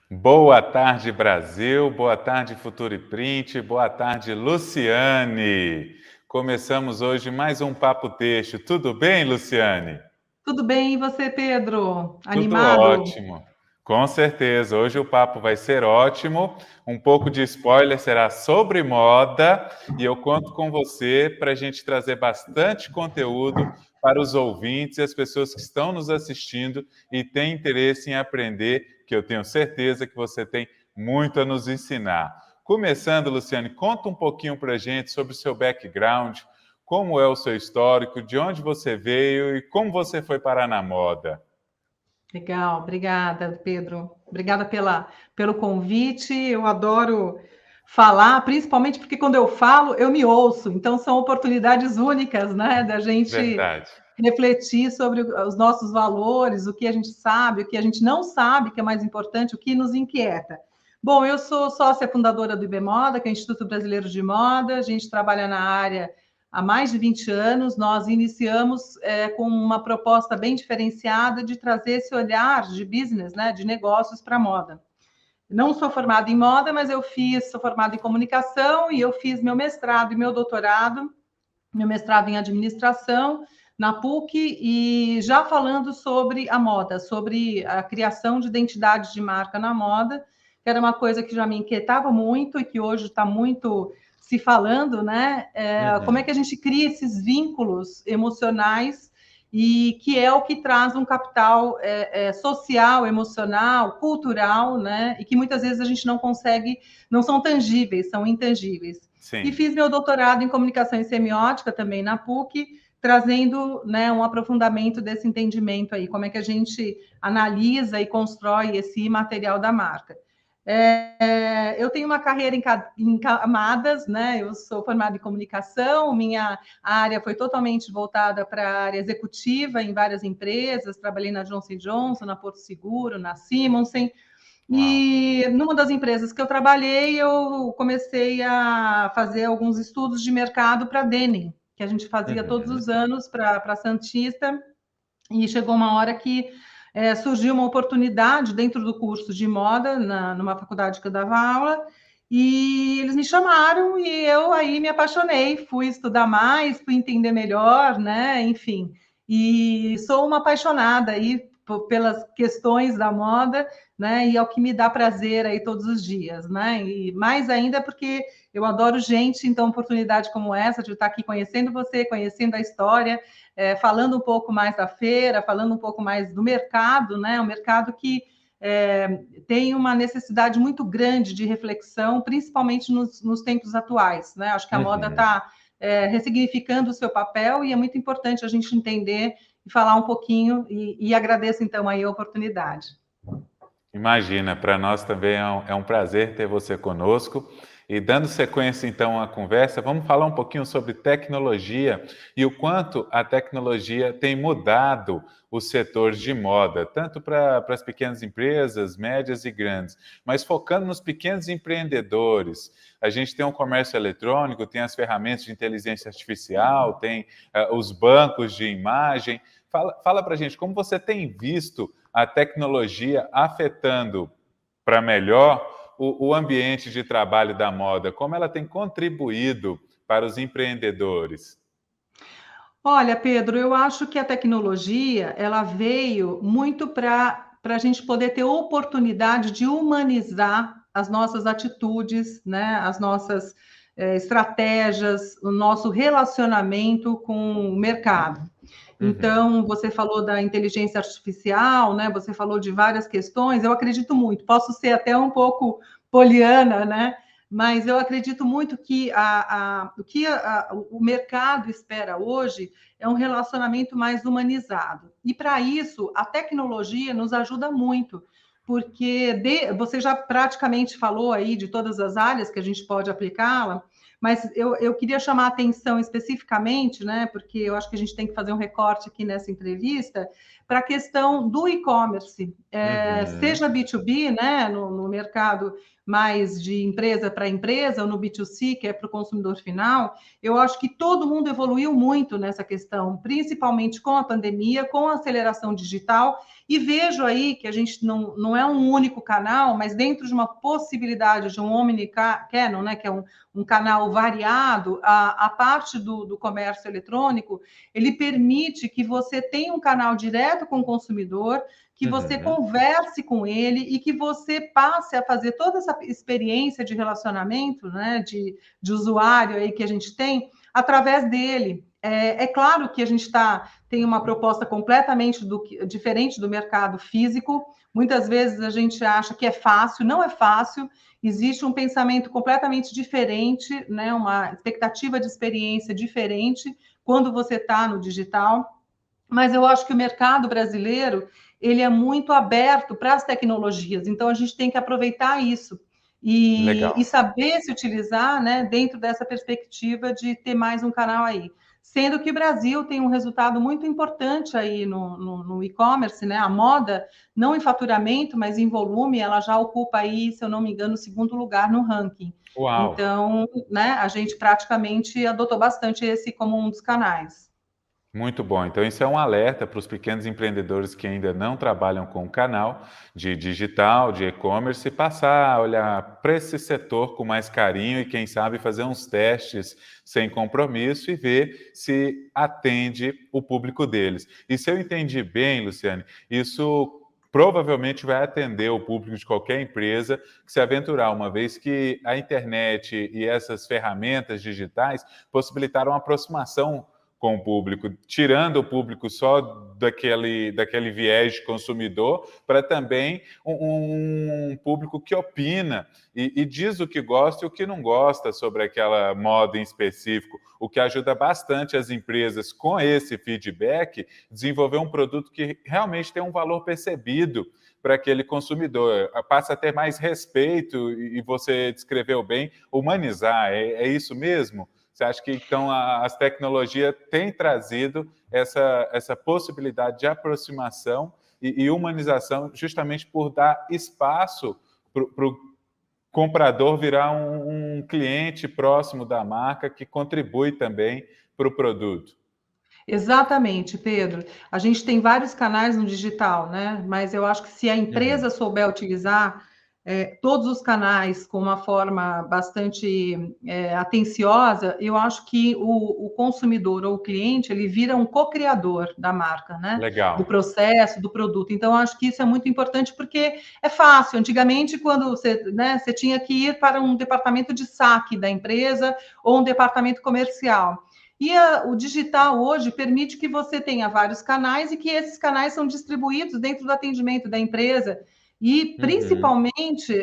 Boa tarde, Brasil. Boa tarde, Futuro e Print. Boa tarde, Luciane. Começamos hoje mais um Papo Texto. Tudo bem, Luciane? Tudo bem, e você, Pedro? Tudo Animado? ótimo. Com certeza. Hoje o papo vai ser ótimo. Um pouco de spoiler será sobre moda e eu conto com você para a gente trazer bastante conteúdo para os ouvintes e as pessoas que estão nos assistindo e têm interesse em aprender, que eu tenho certeza que você tem muito a nos ensinar. Começando, Luciane, conta um pouquinho para a gente sobre o seu background, como é o seu histórico, de onde você veio e como você foi parar na moda. Legal, obrigada, Pedro. Obrigada pelo convite. Eu adoro falar, principalmente porque quando eu falo, eu me ouço. Então, são oportunidades únicas, né, da gente Verdade. refletir sobre os nossos valores, o que a gente sabe, o que a gente não sabe, que é mais importante, o que nos inquieta. Bom, eu sou sócia fundadora do IBModa, que é o Instituto Brasileiro de Moda. A gente trabalha na área há mais de 20 anos. Nós iniciamos com uma proposta bem diferenciada de trazer esse olhar de business, né, de negócios para a moda. Não sou formada em moda, mas sou formada em comunicação e eu fiz meu mestrado e meu mestrado em administração na PUC, e já falando sobre a moda, sobre a criação de identidade de marca na moda, que era uma coisa que já me inquietava muito e que hoje está muito se falando, né? Como é Uhum. que a gente cria esses vínculos emocionais e que é o que traz um capital social, emocional, cultural, né? E que muitas vezes a gente não consegue, não são tangíveis, são intangíveis. E Sim. fiz meu doutorado em comunicação e semiótica também na PUC, trazendo, né, um aprofundamento desse entendimento aí, como é que a gente analisa e constrói esse material da marca. Eu tenho uma carreira em camadas, né? Eu sou formada em comunicação, minha área foi totalmente voltada para a área executiva em várias empresas, trabalhei na Johnson Johnson, na Porto Seguro, na Simonsen, Uau. e numa das empresas que eu trabalhei, eu comecei a fazer alguns estudos de mercado para a Denim, que a gente fazia todos Uhum. os anos para a Santista, e chegou uma hora que surgiu uma oportunidade dentro do curso de moda, numa faculdade que eu dava aula, e eles me chamaram e eu aí me apaixonei, fui estudar mais, fui entender melhor, né? Enfim, e sou uma apaixonada aí pelas questões da moda, né? E é o que me dá prazer aí todos os dias, né? E mais ainda porque eu adoro gente, então oportunidade como essa de estar aqui conhecendo você, conhecendo a história, falando um pouco mais da feira, falando um pouco mais do mercado, né? Um mercado que tem uma necessidade muito grande de reflexão, principalmente nos tempos atuais, né? Acho que a moda Uhum. está ressignificando o seu papel e é muito importante a gente entender e falar um pouquinho, e agradeço então aí a oportunidade. Imagina, para nós também é um prazer ter você conosco. E dando sequência então à conversa, vamos falar um pouquinho sobre tecnologia e o quanto a tecnologia tem mudado o setor de moda, tanto para as pequenas empresas, médias e grandes, mas focando nos pequenos empreendedores. A gente tem um comércio eletrônico, tem as ferramentas de inteligência artificial, tem os bancos de imagem. Fala para a gente como você tem visto a tecnologia afetando para melhor o ambiente de trabalho da moda, como ela tem contribuído para os empreendedores. Olha, Pedro, eu acho que a tecnologia ela veio muito para a gente poder ter oportunidade de humanizar as nossas atitudes, né, as nossas estratégias, o nosso relacionamento com o mercado. Uhum. Então, você falou da inteligência artificial, né? Você falou de várias questões. Eu acredito muito. Posso ser até um pouco poliana, né? Mas eu acredito muito que o que o mercado espera hoje é um relacionamento mais humanizado. E para isso, a tecnologia nos ajuda muito, porque você já praticamente falou aí de todas as áreas que a gente pode aplicá-la, mas eu queria chamar a atenção especificamente, né, porque eu acho que a gente tem que fazer um recorte aqui nessa entrevista, para a questão do e-commerce, seja B2B, né, no mercado mais de empresa para empresa, ou no B2C, que é para o consumidor final. Eu acho que todo mundo evoluiu muito nessa questão, principalmente com a pandemia, com a aceleração digital, e vejo aí que a gente não é um único canal, mas dentro de uma possibilidade de um omnichannel, né, que é um canal variado, a parte do comércio eletrônico, ele permite que você tenha um canal direto com o consumidor, que você converse com ele e que você passe a fazer toda essa experiência de relacionamento, né, de usuário aí que a gente tem, através dele. É claro que a gente tem uma proposta completamente diferente do mercado físico. Muitas vezes a gente acha que é fácil, não é fácil. Existe um pensamento completamente diferente, né, uma expectativa de experiência diferente quando você está no digital. Mas eu acho que o mercado brasileiro ele é muito aberto para as tecnologias, então a gente tem que aproveitar isso e saber se utilizar, né, dentro dessa perspectiva de ter mais um canal aí. Sendo que o Brasil tem um resultado muito importante aí no e-commerce, né? A moda, não em faturamento, mas em volume, ela já ocupa aí, se eu não me engano, o segundo lugar no ranking. Uau! Então, né, a gente praticamente adotou bastante esse como um dos canais. Muito bom. Então, isso é um alerta para os pequenos empreendedores que ainda não trabalham com o canal de digital, de e-commerce, passar a olhar para esse setor com mais carinho e, quem sabe, fazer uns testes sem compromisso e ver se atende o público deles. E se eu entendi bem, Luciane, isso provavelmente vai atender o público de qualquer empresa que se aventurar, uma vez que a internet e essas ferramentas digitais possibilitaram a aproximação com o público, tirando o público só daquele viés de consumidor, para também um público que opina e diz o que gosta e o que não gosta sobre aquela moda em específico, o que ajuda bastante as empresas, com esse feedback, desenvolver um produto que realmente tem um valor percebido para aquele consumidor, passa a ter mais respeito, e você descreveu bem, humanizar, é isso mesmo? Você acha que, então, as tecnologias têm trazido essa possibilidade de aproximação e humanização, justamente por dar espaço para o comprador virar um cliente próximo da marca que contribui também para o produto? Exatamente, Pedro. A gente tem vários canais no digital, né? Mas eu acho que se a empresa souber utilizar todos os canais com uma forma bastante atenciosa, eu acho que o consumidor ou o cliente ele vira um co-criador da marca, né? Do Legal. processo, do produto. Então, eu acho que isso é muito importante porque é fácil. Antigamente, quando você tinha que ir para um departamento de saque da empresa ou um departamento comercial. E o digital hoje permite que você tenha vários canais e que esses canais são distribuídos dentro do atendimento da empresa e, principalmente,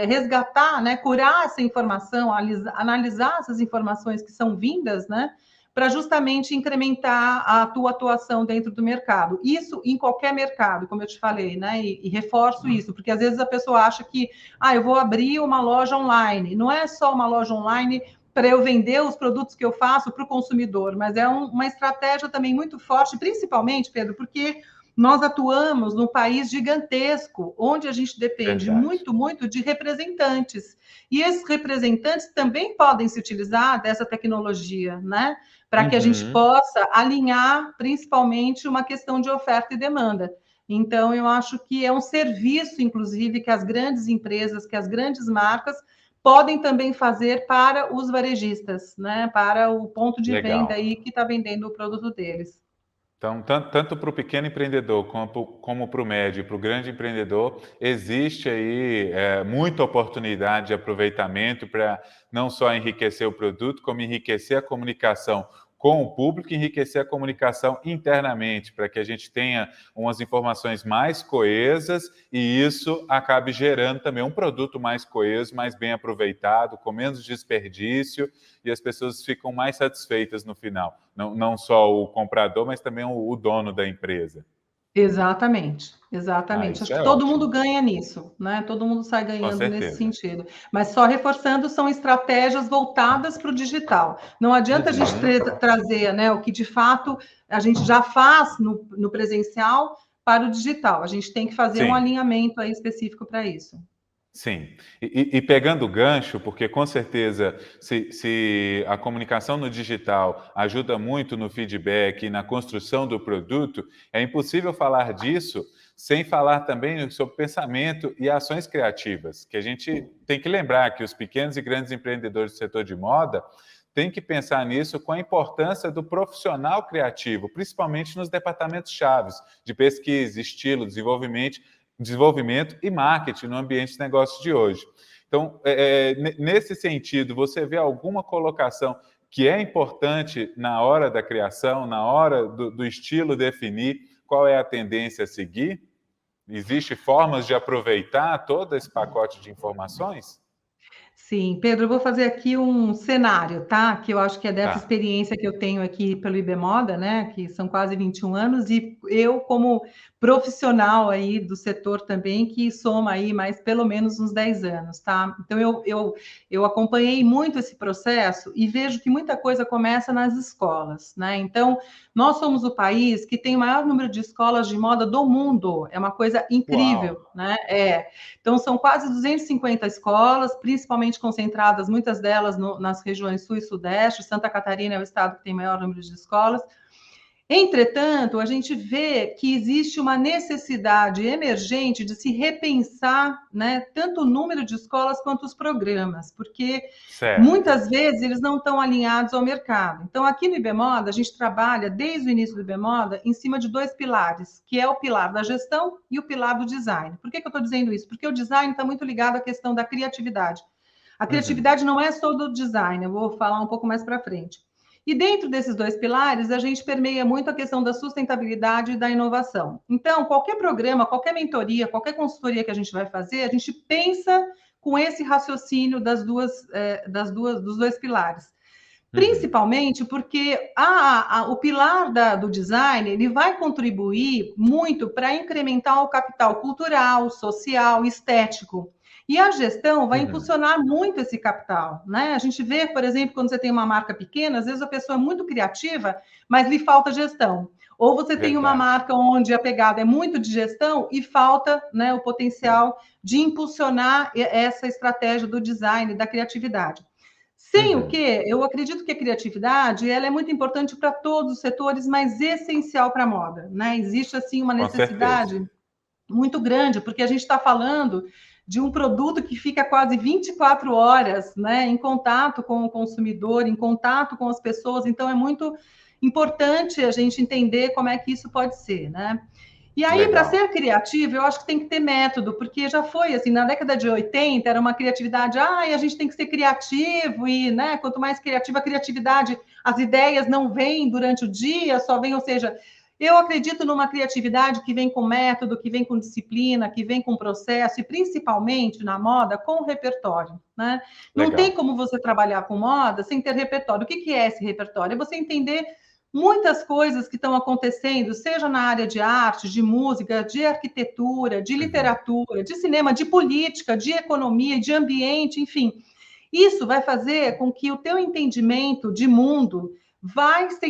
resgatar, né, curar essa informação, analisar essas informações que são vindas, né, para justamente incrementar a tua atuação dentro do mercado. Isso em qualquer mercado, como eu te falei, né, e reforço isso, porque às vezes a pessoa acha que, eu vou abrir uma loja online. Não é só uma loja online para eu vender os produtos que eu faço para o consumidor, mas é uma estratégia também muito forte, principalmente, Pedro, porque nós atuamos num país gigantesco, onde a gente depende Verdade. muito, muito de representantes. E esses representantes também podem se utilizar dessa tecnologia, né? Para que a gente possa alinhar, principalmente, uma questão de oferta e demanda. Então, eu acho que é um serviço, inclusive, que as grandes empresas, que as grandes marcas podem também fazer para os varejistas, né? Para o ponto de venda Legal. aí que está vendendo o produto deles. Então, tanto para o pequeno empreendedor como para o médio e para o grande empreendedor, existe aí muita oportunidade de aproveitamento para não só enriquecer o produto, como enriquecer a comunicação com o público, enriquecer a comunicação internamente, para que a gente tenha umas informações mais coesas e isso acabe gerando também um produto mais coeso, mais bem aproveitado, com menos desperdício, e as pessoas ficam mais satisfeitas no final. Não só o comprador, mas também o dono da empresa. Exatamente, Ah, exatamente. Acho isso é que todo mundo ótimo, ganha nisso, né? Todo mundo sai com ganhando nesse certeza. sentido. Mas só reforçando, são estratégias voltadas para o digital. Não adianta a gente Uhum. trazer, né, o que de fato a gente já faz no presencial para o digital. A gente tem que fazer um Sim. alinhamento aí específico para isso. Sim, e pegando o gancho, porque com certeza, se a comunicação no digital ajuda muito no feedback e na construção do produto, é impossível falar disso sem falar também sobre pensamento e ações criativas, que a gente tem que lembrar que os pequenos e grandes empreendedores do setor de moda têm que pensar nisso com a importância do profissional criativo, principalmente nos departamentos chaves de pesquisa, estilo, desenvolvimento e marketing no ambiente de negócios de hoje. Então, nesse sentido, você vê alguma colocação que é importante na hora da criação, na hora do estilo definir qual é a tendência a seguir? Existem formas de aproveitar todo esse pacote de informações? Sim, Pedro, eu vou fazer aqui um cenário, tá? Que eu acho que é dessa Tá. experiência que eu tenho aqui pelo IBModa, né? Que são quase 21 anos, e eu, como profissional aí do setor também, que soma aí mais pelo menos uns 10 anos, tá? Então, eu acompanhei muito esse processo e vejo que muita coisa começa nas escolas, né? Então, nós somos o país que tem o maior número de escolas de moda do mundo, é uma coisa incrível, Uau! né? Então, são quase 250 escolas, principalmente concentradas, muitas delas nas regiões sul e sudeste. Santa Catarina é o estado que tem maior número de escolas. Entretanto, a gente vê que existe uma necessidade emergente de se repensar, né, tanto o número de escolas quanto os programas, porque Certo. muitas vezes eles não estão alinhados ao mercado. Então, aqui no IBModa, a gente trabalha desde o início do IBModa em cima de dois pilares, que é o pilar da gestão e o pilar do design. Por que eu estou dizendo isso? Porque o design está muito ligado à questão da criatividade. A Uhum. criatividade não é só do design, eu vou falar um pouco mais para frente. E dentro desses dois pilares, a gente permeia muito a questão da sustentabilidade e da inovação. Então, qualquer programa, qualquer mentoria, qualquer consultoria que a gente vai fazer, a gente pensa com esse raciocínio dos dois pilares. Uhum. Principalmente porque o pilar do design ele vai contribuir muito para incrementar o capital cultural, social, estético. E a gestão vai Uhum. impulsionar muito esse capital, né? A gente vê, por exemplo, quando você tem uma marca pequena, às vezes a pessoa é muito criativa, mas lhe falta gestão. Ou você tem uma Verdade. marca onde a pegada é muito de gestão e falta, né, o potencial de impulsionar essa estratégia do design, da criatividade. Sem o Uhum. que, eu acredito que a criatividade ela é muito importante para todos os setores, mas essencial para a moda, né? Existe assim uma Com certeza. necessidade muito grande, porque a gente está falando de um produto que fica quase 24 horas, né, em contato com o consumidor, em contato com as pessoas, então é muito importante a gente entender como é que isso pode ser, né? E aí, para Legal. ser criativo, eu acho que tem que ter método, porque já foi assim, na década de 80 era uma criatividade, a gente tem que ser criativo, e né, quanto mais criativa a criatividade, as ideias não vêm durante o dia, só vêm, ou seja, eu acredito numa criatividade que vem com método, que vem com disciplina, que vem com processo, e principalmente na moda, com repertório, né? Não tem Legal. como você trabalhar com moda sem ter repertório. O que é esse repertório? É você entender muitas coisas que estão acontecendo, seja na área de arte, de música, de arquitetura, de Uhum. literatura, de cinema, de política, de economia, de ambiente, enfim. Isso vai fazer com que o teu entendimento de mundo vai ser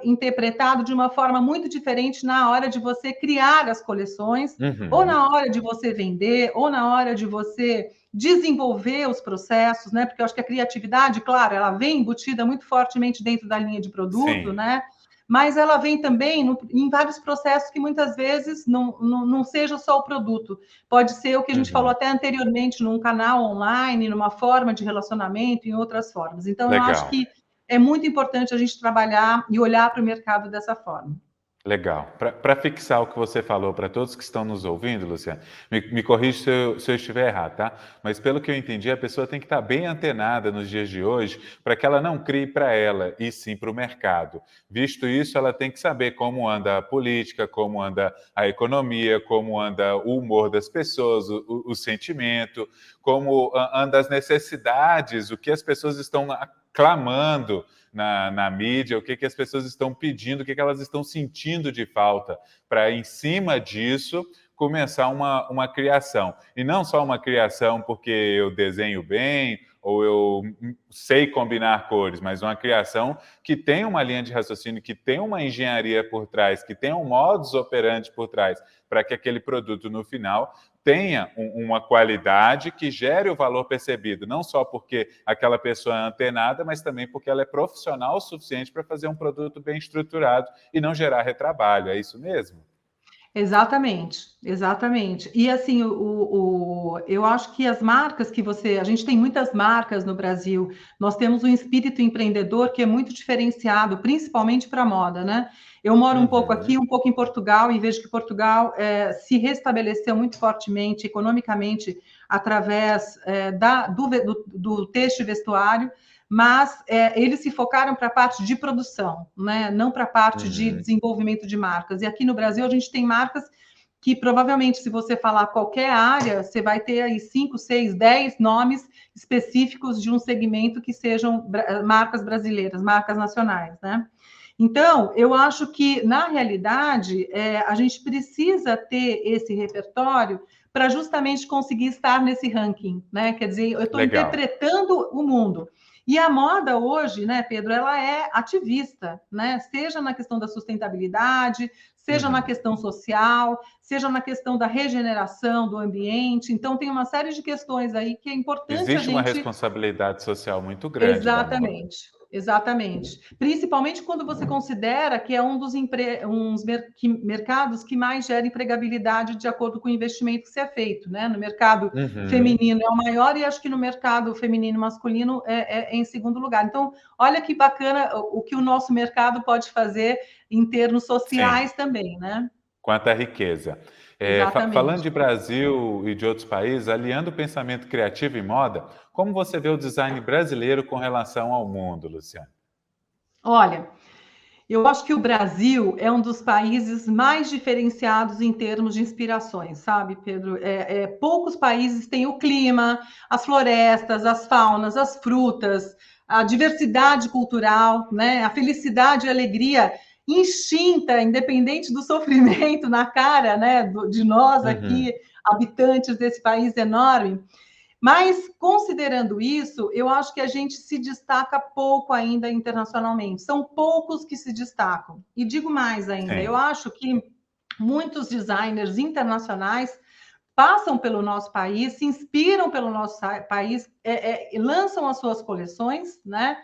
interpretado de uma forma muito diferente na hora de você criar as coleções, ou Uhum. na hora de você vender, ou na hora de você desenvolver os processos, né? Porque eu acho que a criatividade, claro, ela vem embutida muito fortemente dentro da linha de produto, Sim. né? Mas ela vem também em vários processos que muitas vezes não seja só o produto. Pode ser o que a gente falou Uhum. até anteriormente, num canal online, numa forma de relacionamento, em outras formas. Então, eu acho Legal. que é muito importante a gente trabalhar e olhar para o mercado dessa forma. Legal. Para fixar o que você falou, para todos que estão nos ouvindo, Luciano, me corrija se eu estiver errado, tá? Mas pelo que eu entendi, a pessoa tem que estar bem antenada nos dias de hoje para que ela não crie para ela, e sim para o mercado. Visto isso, ela tem que saber como anda a política, como anda a economia, como anda o humor das pessoas, o sentimento, como anda as necessidades, o que as pessoas estão clamando na mídia, o que as pessoas estão pedindo, o que elas estão sentindo de falta, para, em cima disso, começar uma criação. E não só uma criação porque eu desenho bem ou eu sei combinar cores, mas uma criação que tem uma linha de raciocínio, que tem uma engenharia por trás, que tem um modus operandi por trás, para que aquele produto, no final, tenha uma qualidade que gere o valor percebido, não só porque aquela pessoa é antenada, mas também porque ela é profissional o suficiente para fazer um produto bem estruturado e não gerar retrabalho. É isso mesmo? Exatamente, exatamente. E assim, eu acho que as marcas que a gente tem muitas marcas no Brasil, nós temos um espírito empreendedor que é muito diferenciado, principalmente para a moda, né? Eu moro um pouco Uhum. aqui, um pouco em Portugal, e vejo que Portugal se restabeleceu muito fortemente, economicamente, através do têxtil e vestuário, mas eles se focaram para a parte de produção, né? Não para a parte de Uhum. desenvolvimento de marcas. E aqui no Brasil a gente tem marcas que provavelmente, se você falar qualquer área, você vai ter aí 5, 6, 10 nomes específicos de um segmento que sejam marcas brasileiras, marcas nacionais, né? Então, eu acho que, na realidade, a gente precisa ter esse repertório para justamente conseguir estar nesse ranking, né? Quer dizer, eu estou Legal. interpretando o mundo. E a moda hoje, né, Pedro, ela é ativista, né? Seja na questão da sustentabilidade, seja na Uhum. questão social, seja na questão da regeneração do ambiente. Então, tem uma série de questões aí que é importante a Existe uma gente. responsabilidade social muito grande da moda. Exatamente, exatamente. Principalmente quando você considera que é um dos mercados que mais gera empregabilidade de acordo com o investimento que se é feito, né? No mercado Uhum. feminino é o maior e acho que no mercado feminino e masculino é em segundo lugar. Então, olha que bacana o que o nosso mercado pode fazer em termos Sim. sociais também, né? Quanta riqueza. Falando Exatamente. de Brasil e de outros países, aliando o pensamento criativo e moda, como você vê o design brasileiro com relação ao mundo, Luciano? Olha, eu acho que o Brasil é um dos países mais diferenciados em termos de inspirações, sabe, Pedro? Poucos países têm o clima, as florestas, as faunas, as frutas, a diversidade cultural, né? A felicidade e a alegria instinta, independente do sofrimento na cara, né? De nós Uhum. aqui, habitantes desse país enorme. Mas, considerando isso, eu acho que a gente se destaca pouco ainda internacionalmente. São poucos que se destacam. E digo mais ainda, eu Sim. acho que muitos designers internacionais passam pelo nosso país, se inspiram pelo nosso país, lançam as suas coleções, né?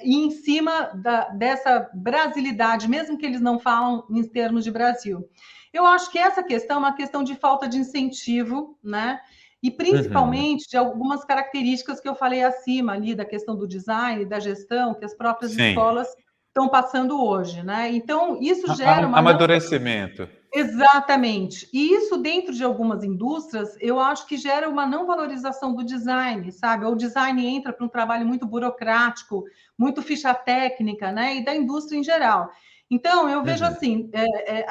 E em cima dessa brasilidade, mesmo que eles não falam em termos de Brasil. Eu acho que essa questão é uma questão de falta de incentivo, né? E Uhum. principalmente de algumas características que eu falei acima ali, da questão do design, da gestão, que as próprias Sim. escolas estão passando hoje, né? Então, isso gera uma não. Amadurecimento. Exatamente. E isso dentro de algumas indústrias, eu acho que gera uma não valorização do design, sabe? O design entra para um trabalho muito burocrático, muito ficha técnica, né? E da indústria em geral. Então, eu vejo Uhum. assim,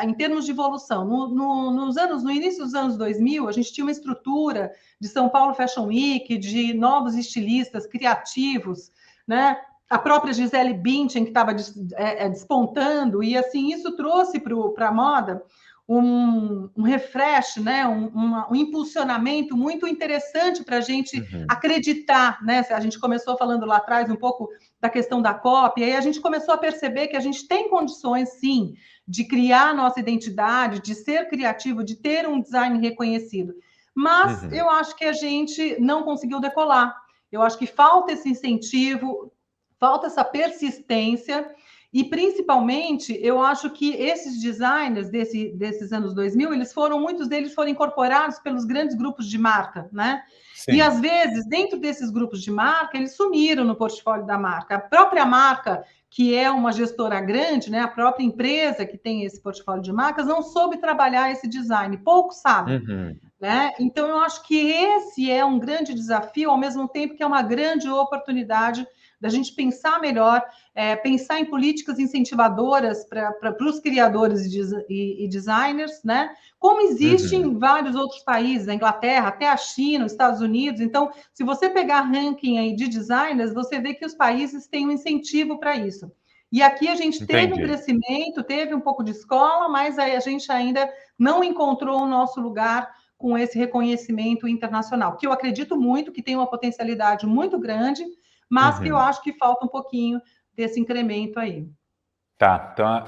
em termos de evolução, no início dos anos 2000, a gente tinha uma estrutura de São Paulo Fashion Week, de novos estilistas criativos, né? A própria Gisele Bündchen, que estava despontando, e assim, isso trouxe para a moda um refresh, né? Um impulsionamento muito interessante para a gente Uhum. acreditar, né? A gente começou falando lá atrás um pouco da questão da cópia, e aí a gente começou a perceber que a gente tem condições, sim, de criar a nossa identidade, de ser criativo, de ter um design reconhecido. Mas Uhum. eu acho que a gente não conseguiu decolar. Eu acho que falta esse incentivo, falta essa persistência. E, principalmente, eu acho que esses designers desses anos 2000, muitos deles foram incorporados pelos grandes grupos de marca, né? E, Sim. às vezes, dentro desses grupos de marca, eles sumiram no portfólio da marca. A própria marca, que é uma gestora grande, né? A própria empresa que tem esse portfólio de marcas, não soube trabalhar esse design. Poucos sabem, Uhum. né? Então, eu acho que esse é um grande desafio, ao mesmo tempo que é uma grande oportunidade da gente pensar melhor, pensar em políticas incentivadoras para os criadores e designers, né? Como existe em vários outros países, a Inglaterra, até a China, os Estados Unidos. Então, se você pegar ranking aí de designers, você vê que os países têm um incentivo para isso. E aqui a gente teve um crescimento, teve um pouco de escola, mas aí a gente ainda não encontrou o nosso lugar com esse reconhecimento internacional, que eu acredito muito que tem uma potencialidade muito grande, mas que eu acho que falta um pouquinho desse incremento aí. Tá, então,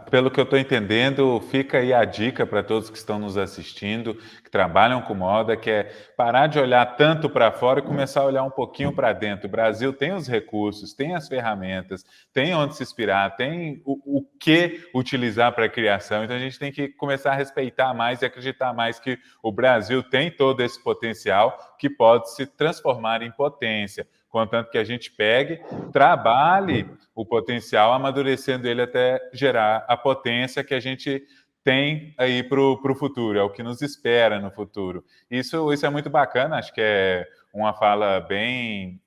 pelo que eu estou entendendo, fica aí a dica para todos que estão nos assistindo, que trabalham com moda, que é parar de olhar tanto para fora e começar a olhar um pouquinho para dentro. O Brasil tem os recursos, tem as ferramentas, tem onde se inspirar, tem o que utilizar para a criação, então a gente tem que começar a respeitar mais e acreditar mais que o Brasil tem todo esse potencial que pode se transformar em potência. Contanto que a gente pegue, trabalhe o potencial, amadurecendo ele até gerar a potência que a gente tem aí para o futuro, é o que nos espera no futuro. Isso é muito bacana, acho que é uma fala bem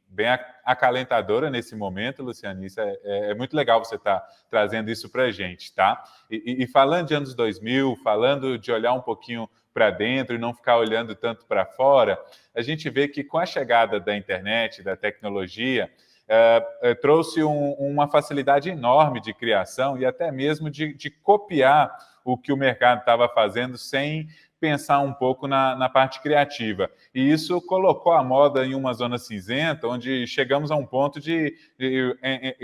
acalentadora nesse momento, Luciane. Isso é muito legal você estar trazendo isso para a gente, tá? E falando de anos 2000, falando de olhar um pouquinho para dentro e não ficar olhando tanto para fora, a gente vê que com a chegada da internet, da tecnologia, trouxe uma facilidade enorme de criação e até mesmo de copiar o que o mercado estava fazendo sem pensar um pouco na parte criativa. E isso colocou a moda em uma zona cinzenta, onde chegamos a um ponto de ir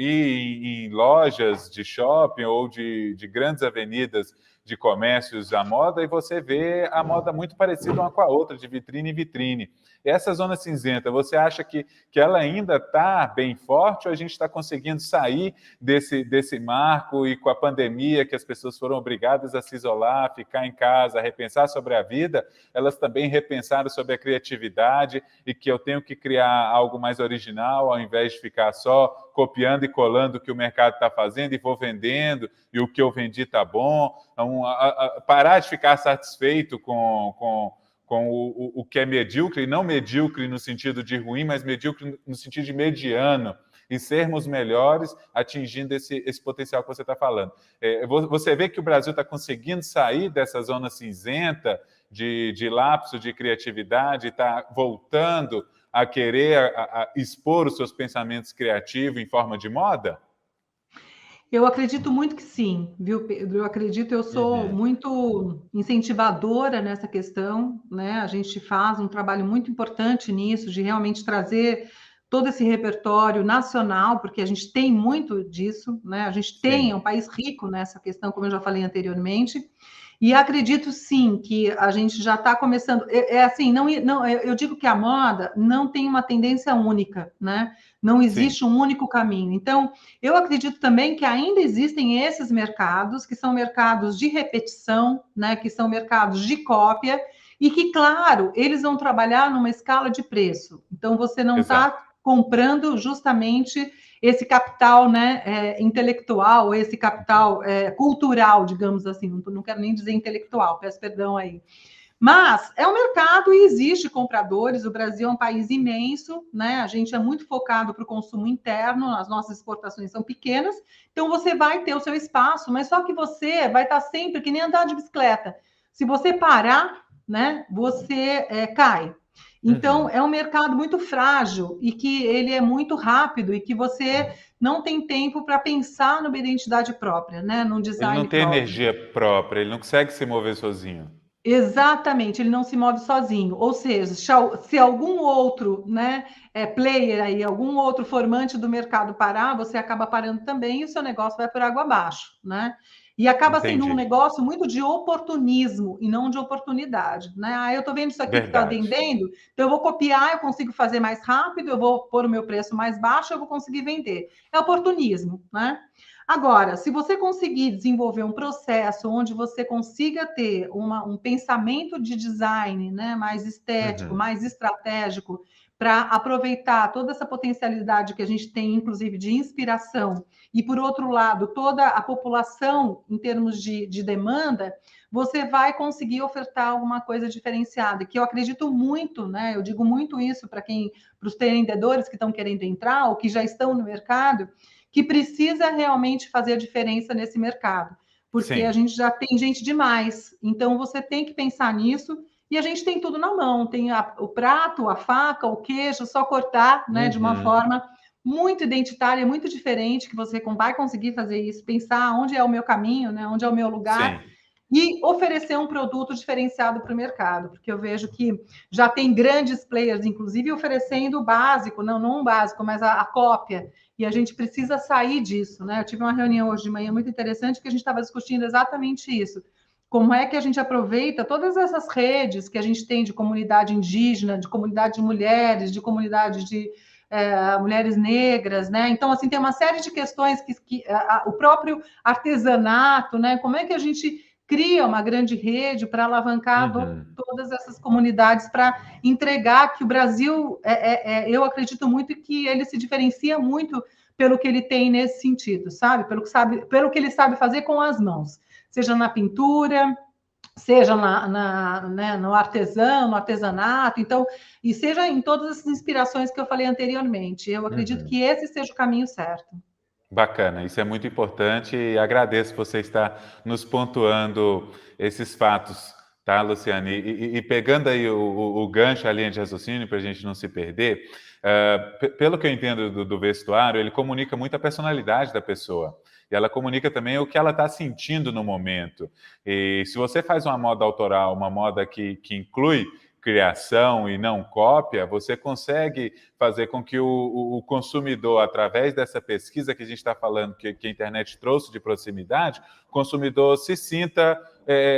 em lojas de shopping ou de grandes avenidas de comércios à moda, e você vê a moda muito parecida uma com a outra, de vitrine em vitrine. Essa zona cinzenta, você acha que ela ainda está bem forte ou a gente está conseguindo sair desse marco e com a pandemia, que as pessoas foram obrigadas a se isolar, ficar em casa, a repensar sobre a vida, elas também repensaram sobre a criatividade e que eu tenho que criar algo mais original ao invés de ficar só copiando e colando o que o mercado está fazendo e vou vendendo e o que eu vendi está bom. Então, parar de ficar satisfeito com o que é medíocre, e não medíocre no sentido de ruim, mas medíocre no sentido de mediano, e sermos melhores atingindo esse potencial que você está falando. Você vê que o Brasil está conseguindo sair dessa zona cinzenta de lapso de criatividade, está voltando a querer expor os seus pensamentos criativos em forma de moda? Eu acredito muito que sim, viu, Pedro? Eu sou muito incentivadora nessa questão, né? A gente faz um trabalho muito importante nisso, de realmente trazer todo esse repertório nacional, porque a gente tem muito disso, né? A gente tem, é um país rico nessa questão, como eu já falei anteriormente. E acredito sim que a gente já está começando. Assim, eu digo que a moda não tem uma tendência única, né? Não existe um único caminho. Então, eu acredito também que ainda existem esses mercados, que são mercados de repetição, né? Que são mercados de cópia, e que, claro, eles vão trabalhar numa escala de preço. Então, você não está comprando justamente esse capital, né, intelectual, esse capital cultural, digamos assim, não quero nem dizer intelectual, peço perdão aí. Mas é um mercado e existe compradores, o Brasil é um país imenso, né? A gente é muito focado para o consumo interno, as nossas exportações são pequenas, então você vai ter o seu espaço, mas só que você vai estar sempre que nem andar de bicicleta. Se você parar, né, você cai. Então, é um mercado muito frágil e que ele é muito rápido e que você não tem tempo para pensar numa identidade própria, né? Num design próprio. Ele não tem próprio. energia própria, ele não consegue se mover sozinho. Exatamente, ele não se move sozinho. Ou seja, se algum outro, né, player aí, algum outro formante do mercado parar, você acaba parando também e o seu negócio vai por água abaixo, né? E acaba sendo um negócio muito de oportunismo e não de oportunidade, né? Ah, eu estou vendo isso aqui que está vendendo, então eu vou copiar, eu consigo fazer mais rápido, eu vou pôr o meu preço mais baixo, eu vou conseguir vender. É oportunismo, né? Agora, se você conseguir desenvolver um processo onde você consiga ter um pensamento de design, né, mais estético, mais estratégico, para aproveitar toda essa potencialidade que a gente tem, inclusive de inspiração, e por outro lado, toda a população em termos de demanda, você vai conseguir ofertar alguma coisa diferenciada, que eu acredito muito, né? Eu digo muito isso para os vendedores que estão querendo entrar ou que já estão no mercado, que precisa realmente fazer a diferença nesse mercado, porque a Sim. gente já tem gente demais, então você tem que pensar nisso, e a gente tem tudo na mão, tem o prato, a faca, o queijo, só cortar, né, de uma Uhum. forma muito identitária, muito diferente, que você vai conseguir fazer isso, pensar onde é o meu caminho, né, onde é o meu lugar, Sim. e oferecer um produto diferenciado para o mercado, porque eu vejo que já tem grandes players, inclusive, oferecendo o básico, não o básico, mas a cópia, e a gente precisa sair disso, né? Eu tive uma reunião hoje de manhã muito interessante que a gente estava discutindo exatamente isso. Como é que a gente aproveita todas essas redes que a gente tem de comunidade indígena, de comunidade de mulheres, de comunidade de mulheres negras, né? Então, assim, tem uma série de questões que o próprio artesanato, né? Como é que a gente cria uma grande rede para alavancar Uhum. todas essas comunidades, para entregar que o Brasil, eu acredito muito que ele se diferencia muito pelo que ele tem nesse sentido, sabe? Pelo que ele sabe fazer com as mãos, seja na pintura, seja né, no artesão, no artesanato, então, e seja em todas essas inspirações que eu falei anteriormente. Eu acredito Uhum. que esse seja o caminho certo. Bacana, isso é muito importante e agradeço você estar nos pontuando esses fatos, tá, Luciane? E pegando aí o gancho, a linha de raciocínio, para a gente não se perder, pelo que eu entendo do vestuário, ele comunica muito a personalidade da pessoa. E ela comunica também o que ela está sentindo no momento. E se você faz uma moda autoral, uma moda que inclui criação e não cópia, você consegue fazer com que o consumidor, através dessa pesquisa que a gente está falando, que a internet trouxe de proximidade, o consumidor se sinta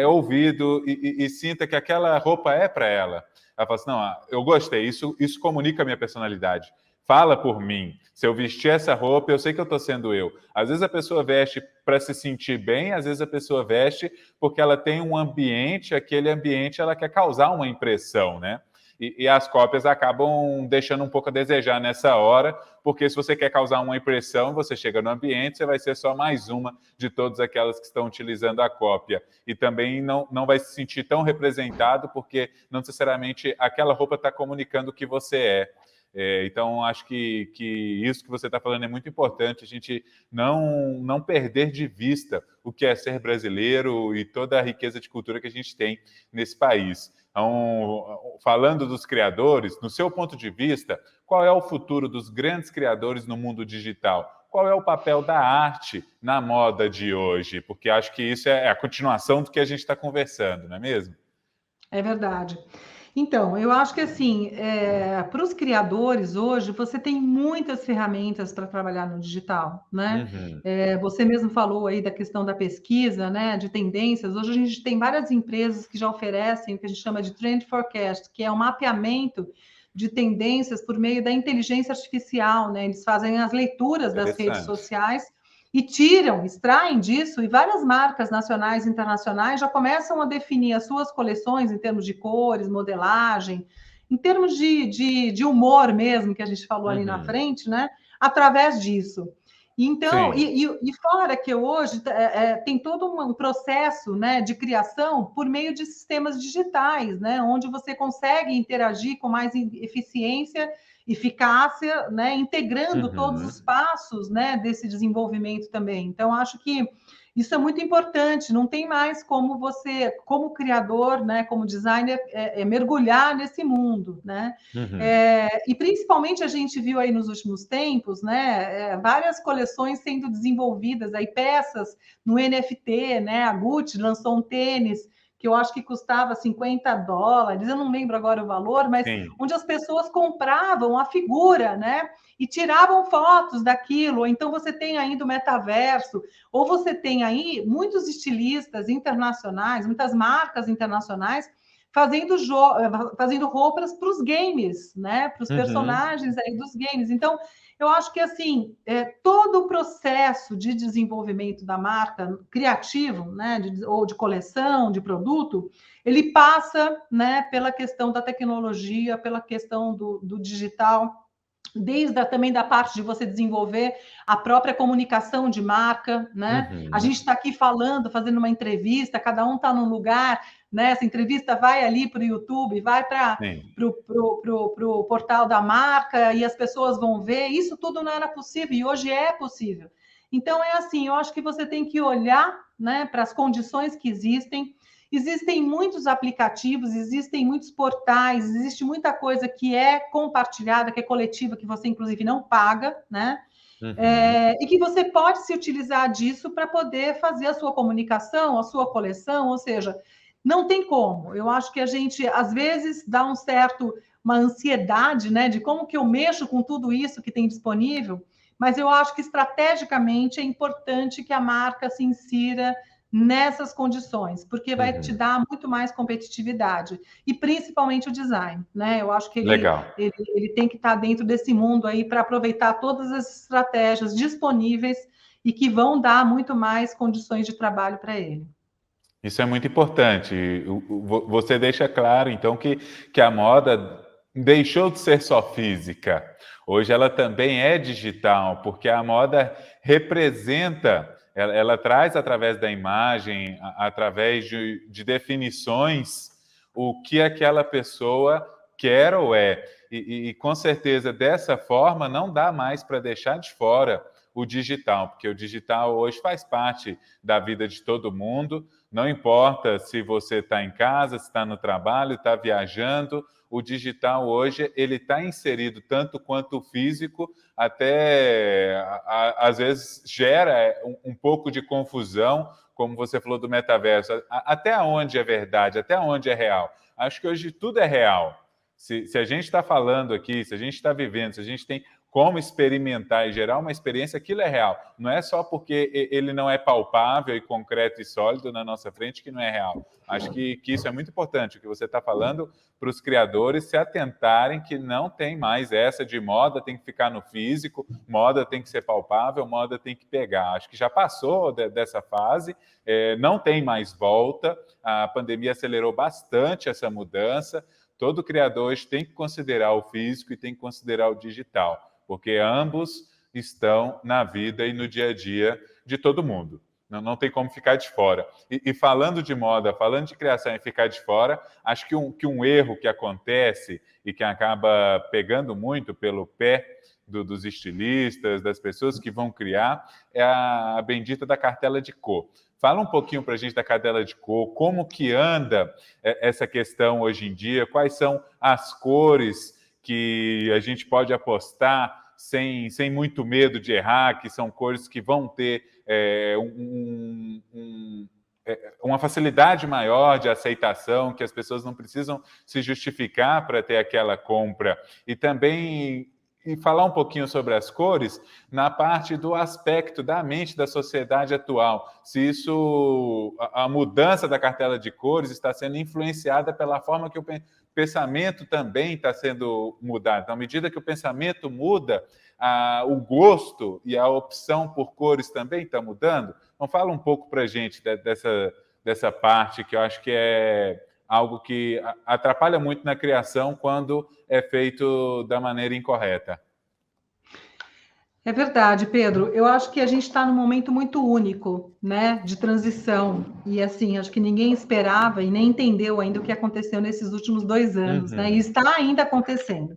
ouvido e sinta que aquela roupa é para ela. Ela fala assim, não, eu gostei, isso comunica a minha personalidade. Fala por mim. Se eu vestir essa roupa, eu sei que eu estou sendo eu. Às vezes a pessoa veste para se sentir bem, às vezes a pessoa veste porque ela tem um ambiente, aquele ambiente ela quer causar uma impressão, né? E as cópias acabam deixando um pouco a desejar nessa hora, porque se você quer causar uma impressão, você chega no ambiente, você vai ser só mais uma de todas aquelas que estão utilizando a cópia. E também não vai se sentir tão representado, porque não necessariamente aquela roupa está comunicando o que você é. Então, acho que isso que você está falando é muito importante, a gente não perder de vista o que é ser brasileiro e toda a riqueza de cultura que a gente tem nesse país. Então, falando dos criadores, no seu ponto de vista, qual é o futuro dos grandes criadores no mundo digital? Qual é o papel da arte na moda de hoje? Porque acho que isso é a continuação do que a gente está conversando, não é mesmo? É verdade. Então, eu acho que assim, para os criadores hoje, você tem muitas ferramentas para trabalhar no digital, né? Uhum. Você mesmo falou aí da questão da pesquisa, né? De tendências. Hoje a gente tem várias empresas que já oferecem o que a gente chama de Trend Forecast, que é um mapeamento de tendências por meio da inteligência artificial, né? Eles fazem as leituras das redes Interessante. sociais e extraem disso, e várias marcas nacionais e internacionais já começam a definir as suas coleções em termos de cores, modelagem, em termos de humor mesmo, que a gente falou ali na Uhum. frente, né? Através disso. Então, Sim. fora que hoje tem todo um processo, né, de criação por meio de sistemas digitais, né, onde você consegue interagir com mais eficiência, eficácia, né, integrando todos os Uhum. passos, né, desse desenvolvimento também. Então, acho que isso é muito importante. Não tem mais como você, como criador, né, como designer, mergulhar nesse mundo, né? Uhum. E principalmente a gente viu aí nos últimos tempos, né, várias coleções sendo desenvolvidas, aí peças no NFT, né? A Gucci lançou um tênis que eu acho que custava $50, eu não lembro agora o valor, mas Sim. onde as pessoas compravam a figura, né? E tiravam fotos daquilo. Ou então você tem ainda o metaverso, ou você tem aí muitos estilistas internacionais, muitas marcas internacionais fazendo roupas para os games, né? Para os Uhum. personagens aí dos games. Então, eu acho que assim, todo o processo de desenvolvimento da marca criativo, né, ou de coleção, de produto, ele passa, né, pela questão da tecnologia, pela questão do digital, desde também da parte de você desenvolver a própria comunicação de marca, né? A gente está aqui falando, fazendo uma entrevista, cada um está num lugar, né? Essa entrevista vai ali para o YouTube, vai para o portal da marca e as pessoas vão ver. Isso tudo não era possível e hoje é possível. Então, é assim, eu acho que você tem que olhar, né, para as condições que existem. Existem muitos aplicativos, existem muitos portais, existe muita coisa que é compartilhada, que é coletiva, que você, inclusive, não paga, né? E que você pode se utilizar disso para poder fazer a sua comunicação, a sua coleção, ou seja, não tem como. Eu acho que a gente, às vezes, dá uma ansiedade, né, de como que eu mexo com tudo isso que tem disponível, mas eu acho que estrategicamente é importante que a marca se insira nessas condições, porque vai te dar muito mais competitividade e principalmente o design, né? Eu acho que ele tem que estar dentro desse mundo aí para aproveitar todas as estratégias disponíveis e que vão dar muito mais condições de trabalho para ele. Isso é muito importante. Você deixa claro, então, que a moda deixou de ser só física. Hoje ela também é digital, porque a moda representa, ela traz através da imagem, através de definições, o que aquela pessoa quer ou é. E com certeza, dessa forma, não dá mais para deixar de fora o digital, porque o digital hoje faz parte da vida de todo mundo. Não importa se você está em casa, se está no trabalho, está viajando, o digital hoje ele está inserido tanto quanto o físico, até às vezes gera um pouco de confusão, como você falou do metaverso. Até onde é verdade, até onde é real? Acho que hoje tudo é real. Se a gente está falando aqui, se a gente está vivendo, se a gente tem como experimentar e gerar uma experiência, aquilo é real. Não é só porque ele não é palpável e concreto e sólido na nossa frente que não é real. Acho que isso é muito importante, o que você está falando para os criadores se atentarem que não tem mais essa de moda tem que ficar no físico, moda tem que ser palpável, moda tem que pegar. Acho que já passou dessa fase, não tem mais volta, a pandemia acelerou bastante essa mudança. Todo criador hoje tem que considerar o físico e tem que considerar o digital, porque ambos estão na vida e no dia a dia de todo mundo. Não tem como ficar de fora. E falando de moda, falando de criação e ficar de fora, acho que um erro que acontece e que acaba pegando muito pelo pé dos estilistas, das pessoas que vão criar, é a bendita da cartela de cor. Fala um pouquinho para a gente da cartela de cor, como que anda essa questão hoje em dia, quais são as cores que a gente pode apostar sem muito medo de errar, que são cores que vão ter uma facilidade maior de aceitação, que as pessoas não precisam se justificar para ter aquela compra. E também falar um pouquinho sobre as cores na parte do aspecto da mente da sociedade atual. Se isso, a mudança da cartela de cores está sendo influenciada pela forma que o pensamento também está sendo mudado. Então, à medida que o pensamento muda, o gosto e a opção por cores também está mudando. Então, fala um pouco para a gente dessa parte que eu acho que é algo que atrapalha muito na criação quando é feito da maneira incorreta. É verdade, Pedro. Eu acho que a gente está num momento muito único, né, de transição. E assim, acho que ninguém esperava e nem entendeu ainda o que aconteceu nesses últimos 2 anos, né? E está ainda acontecendo.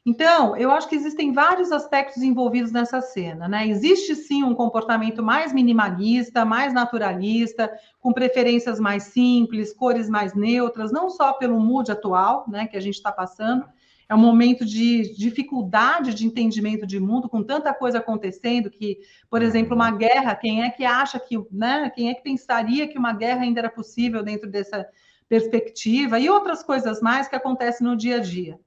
Então, eu acho que existem vários aspectos envolvidos nessa cena, né? Existe sim um comportamento mais minimalista, mais naturalista, com preferências mais simples, cores mais neutras, não só pelo mood atual, né, que a gente está passando. É um momento de dificuldade de entendimento de mundo, com tanta coisa acontecendo que, por exemplo, uma guerra, quem é que acha que, né, quem é que pensaria que uma guerra ainda era possível dentro dessa perspectiva, e outras coisas mais que acontecem no dia a dia.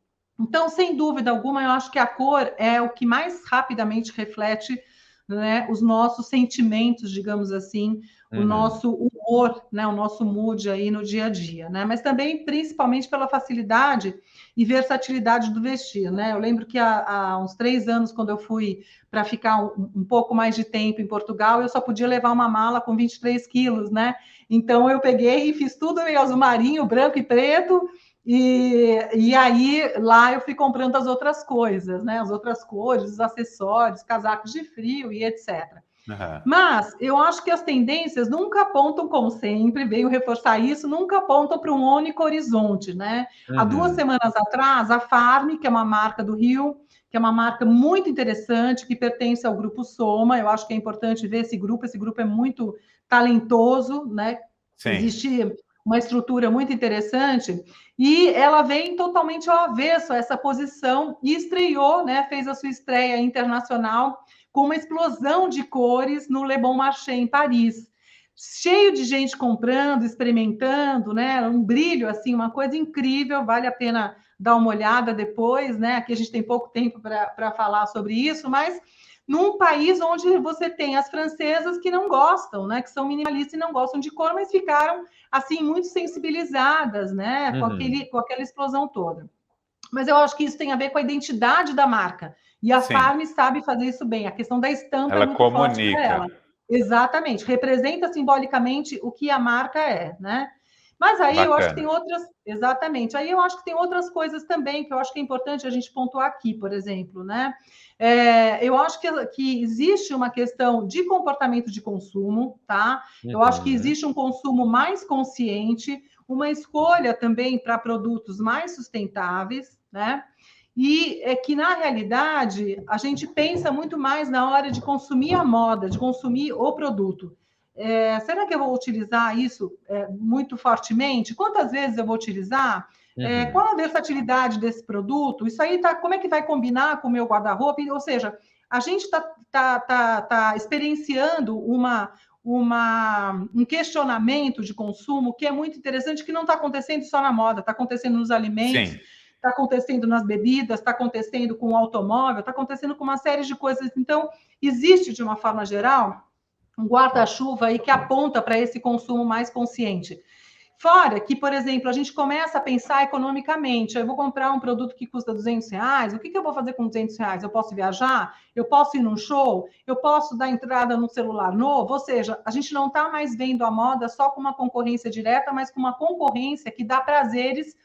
Então, sem dúvida alguma, eu acho que a cor é o que mais rapidamente reflete né, os nossos sentimentos, digamos assim, o nosso humor, né, o nosso mood aí no dia a dia, né? Mas também, principalmente, pela facilidade e versatilidade do vestir, né? Eu lembro que há uns 3 anos, quando eu fui para ficar um pouco mais de tempo em Portugal, eu só podia levar uma mala com 23 quilos, né? Então, eu peguei e fiz tudo meio azul marinho, branco e preto, e aí lá eu fui comprando as outras coisas, né? As outras cores, os acessórios, casacos de frio e etc. Uhum. Mas eu acho que as tendências nunca apontam, como sempre, veio reforçar isso, nunca apontam para um único horizonte, né? Há 2 semanas atrás, a Farm, que é uma marca do Rio, que é uma marca muito interessante, que pertence ao grupo Soma, eu acho que é importante ver esse grupo é muito talentoso, né? Sim. Existe uma estrutura muito interessante, e ela vem totalmente ao avesso a essa posição, e estreou, né? Fez a sua estreia internacional com uma explosão de cores no Le Bon Marché, em Paris. Cheio de gente comprando, experimentando, né? Um brilho, assim, uma coisa incrível, vale a pena dar uma olhada depois, né? Aqui a gente tem pouco tempo para falar sobre isso, mas num país onde você tem as francesas que não gostam, né? Que são minimalistas e não gostam de cor, mas ficaram, assim, muito sensibilizadas, né? Com aquela explosão toda. Mas eu acho que isso tem a ver com a identidade da marca. E a Sim. Farm sabe fazer isso bem. A questão da estampa é Ela muito forte para comunica. ela. Exatamente. Representa simbolicamente o que a marca é, né? Mas aí eu acho que tem Bacana. outras. Exatamente. Aí eu acho que tem outras coisas também que eu acho que é importante a gente pontuar aqui, por exemplo, né? Eu acho que existe uma questão de comportamento de consumo, tá? Eu acho que existe um consumo mais consciente, uma escolha também para produtos mais sustentáveis, né? E é que, na realidade, a gente pensa muito mais na hora de consumir a moda, de consumir o produto. Será que eu vou utilizar isso muito fortemente? Quantas vezes eu vou utilizar? Qual a versatilidade desse produto? Isso aí tá, como é que vai combinar com o meu guarda-roupa? Ou seja, a gente está experienciando um questionamento de consumo que é muito interessante, que não está acontecendo só na moda, está acontecendo nos alimentos, Sim. está acontecendo nas bebidas, está acontecendo com o automóvel, está acontecendo com uma série de coisas. Então, existe, de uma forma geral, um guarda-chuva aí que aponta para esse consumo mais consciente. Fora que, por exemplo, a gente começa a pensar economicamente. Eu vou comprar um produto que custa R$200, o que eu vou fazer com R$200? Eu posso viajar? Eu posso ir num show? Eu posso dar entrada num celular novo? Ou seja, a gente não está mais vendo a moda só com uma concorrência direta, mas com uma concorrência que dá prazeres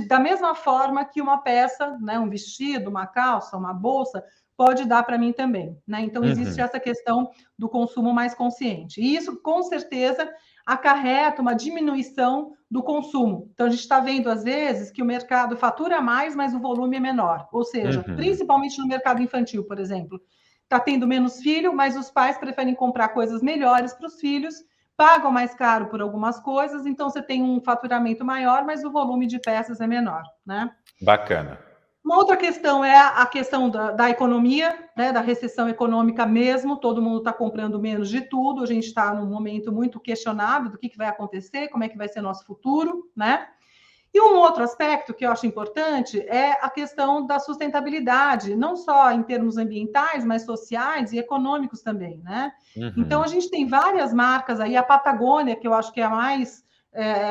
da mesma forma que uma peça, né, um vestido, uma calça, uma bolsa, pode dar para mim também, né? Então, existe essa questão do consumo mais consciente. E isso, com certeza, acarreta uma diminuição do consumo. Então, a gente está vendo, às vezes, que o mercado fatura mais, mas o volume é menor. Ou seja, principalmente no mercado infantil, por exemplo. Está tendo menos filho, mas os pais preferem comprar coisas melhores para os filhos, pagam mais caro por algumas coisas, então você tem um faturamento maior, mas o volume de peças é menor, né? Bacana. Uma outra questão é a questão da economia, né, da recessão econômica mesmo, todo mundo está comprando menos de tudo, a gente está num momento muito questionável do que vai acontecer, como é que vai ser nosso futuro, né? E um outro aspecto que eu acho importante é a questão da sustentabilidade, não só em termos ambientais, mas sociais e econômicos também, né? Então, a gente tem várias marcas aí, a Patagônia, que eu acho que é a mais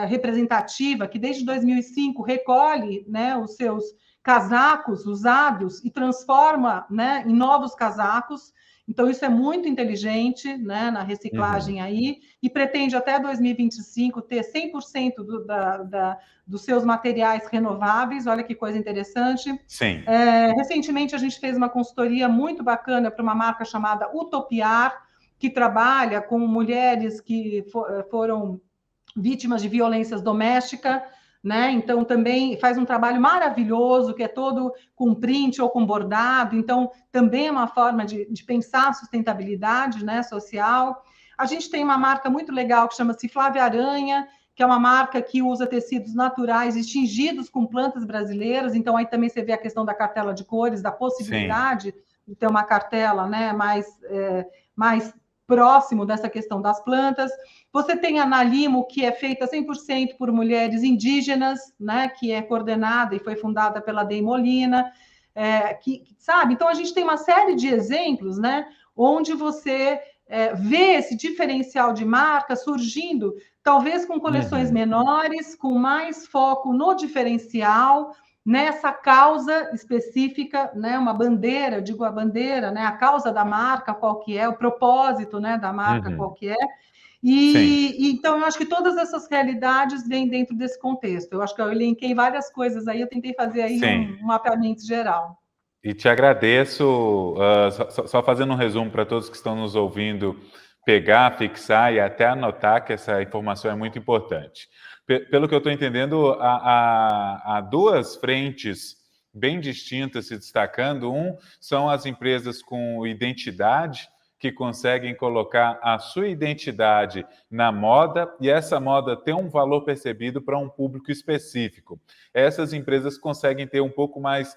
representativa, que desde 2005 recolhe, né, os seus casacos usados e transforma, né, em novos casacos. Então, isso é muito inteligente, né, na reciclagem aí, e pretende até 2025 ter 100% dos seus materiais renováveis. Olha que coisa interessante. Sim. Recentemente, a gente fez uma consultoria muito bacana para uma marca chamada Utopiar, que trabalha com mulheres que foram vítimas de violência doméstica, né? Então, também faz um trabalho maravilhoso, que é todo com print ou com bordado. Então, também é uma forma de pensar a sustentabilidade, né, social. A gente tem uma marca muito legal que chama-se Flávia Aranha, que é uma marca que usa tecidos naturais e tingidos com plantas brasileiras. Então, aí também você vê a questão da cartela de cores, da possibilidade de ter uma cartela, né, mais próximo dessa questão das plantas. Você tem a Nalimo, que é feita 100% por mulheres indígenas, né, que é coordenada e foi fundada pela Dei Molina, sabe? Então, a gente tem uma série de exemplos, né, onde você vê esse diferencial de marca surgindo, talvez com coleções menores, com mais foco no diferencial, nessa causa específica, né, uma bandeira, digo a bandeira, né, a causa da marca, qual que é, o propósito, né, da marca, qual que é. Sim. Então, eu acho que todas essas realidades vêm dentro desse contexto. Eu acho que eu elenquei várias coisas aí, eu tentei fazer aí Sim. um mapeamento geral. E te agradeço, só fazendo um resumo para todos que estão nos ouvindo, pegar, fixar e até anotar que essa informação é muito importante. Pelo que eu estou entendendo, há duas frentes bem distintas se destacando. São as empresas com identidade, que conseguem colocar a sua identidade na moda e essa moda ter um valor percebido para um público específico. Essas empresas conseguem ter um pouco mais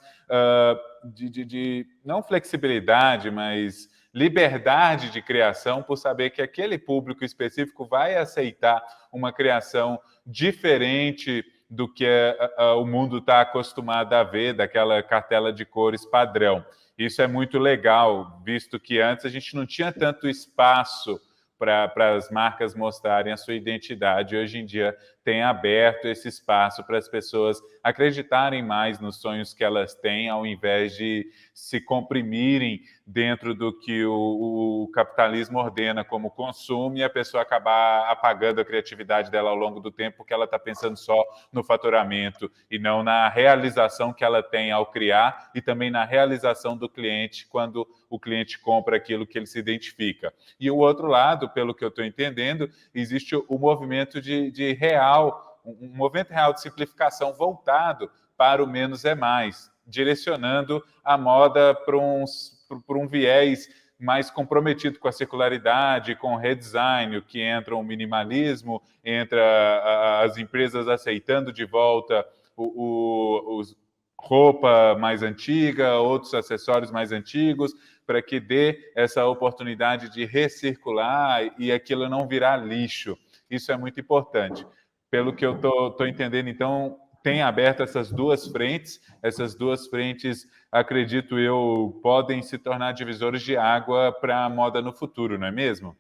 não flexibilidade, mas liberdade de criação, por saber que aquele público específico vai aceitar uma criação diferente do que o mundo está acostumado a ver, daquela cartela de cores padrão. Isso é muito legal, visto que antes a gente não tinha tanto espaço para as marcas mostrarem a sua identidade. Hoje em dia tem aberto esse espaço para as pessoas acreditarem mais nos sonhos que elas têm, ao invés de se comprimirem dentro do que o capitalismo ordena como consumo e a pessoa acabar apagando a criatividade dela ao longo do tempo, porque ela está pensando só no faturamento e não na realização que ela tem ao criar e também na realização do cliente quando o cliente compra aquilo que ele se identifica. E o outro lado, pelo que eu estou entendendo, existe o movimento de real, um movimento real de simplificação voltado para o menos é mais, direcionando a moda para um viés mais comprometido com a circularidade, com o redesign, o que entra o minimalismo, entra as empresas aceitando de volta os roupa mais antiga, outros acessórios mais antigos, para que dê essa oportunidade de recircular e aquilo não virar lixo. Isso é muito importante. Pelo que eu estou entendendo, então, tem aberto essas duas frentes. Essas duas frentes, acredito eu, podem se tornar divisores de água para a moda no futuro, não é mesmo?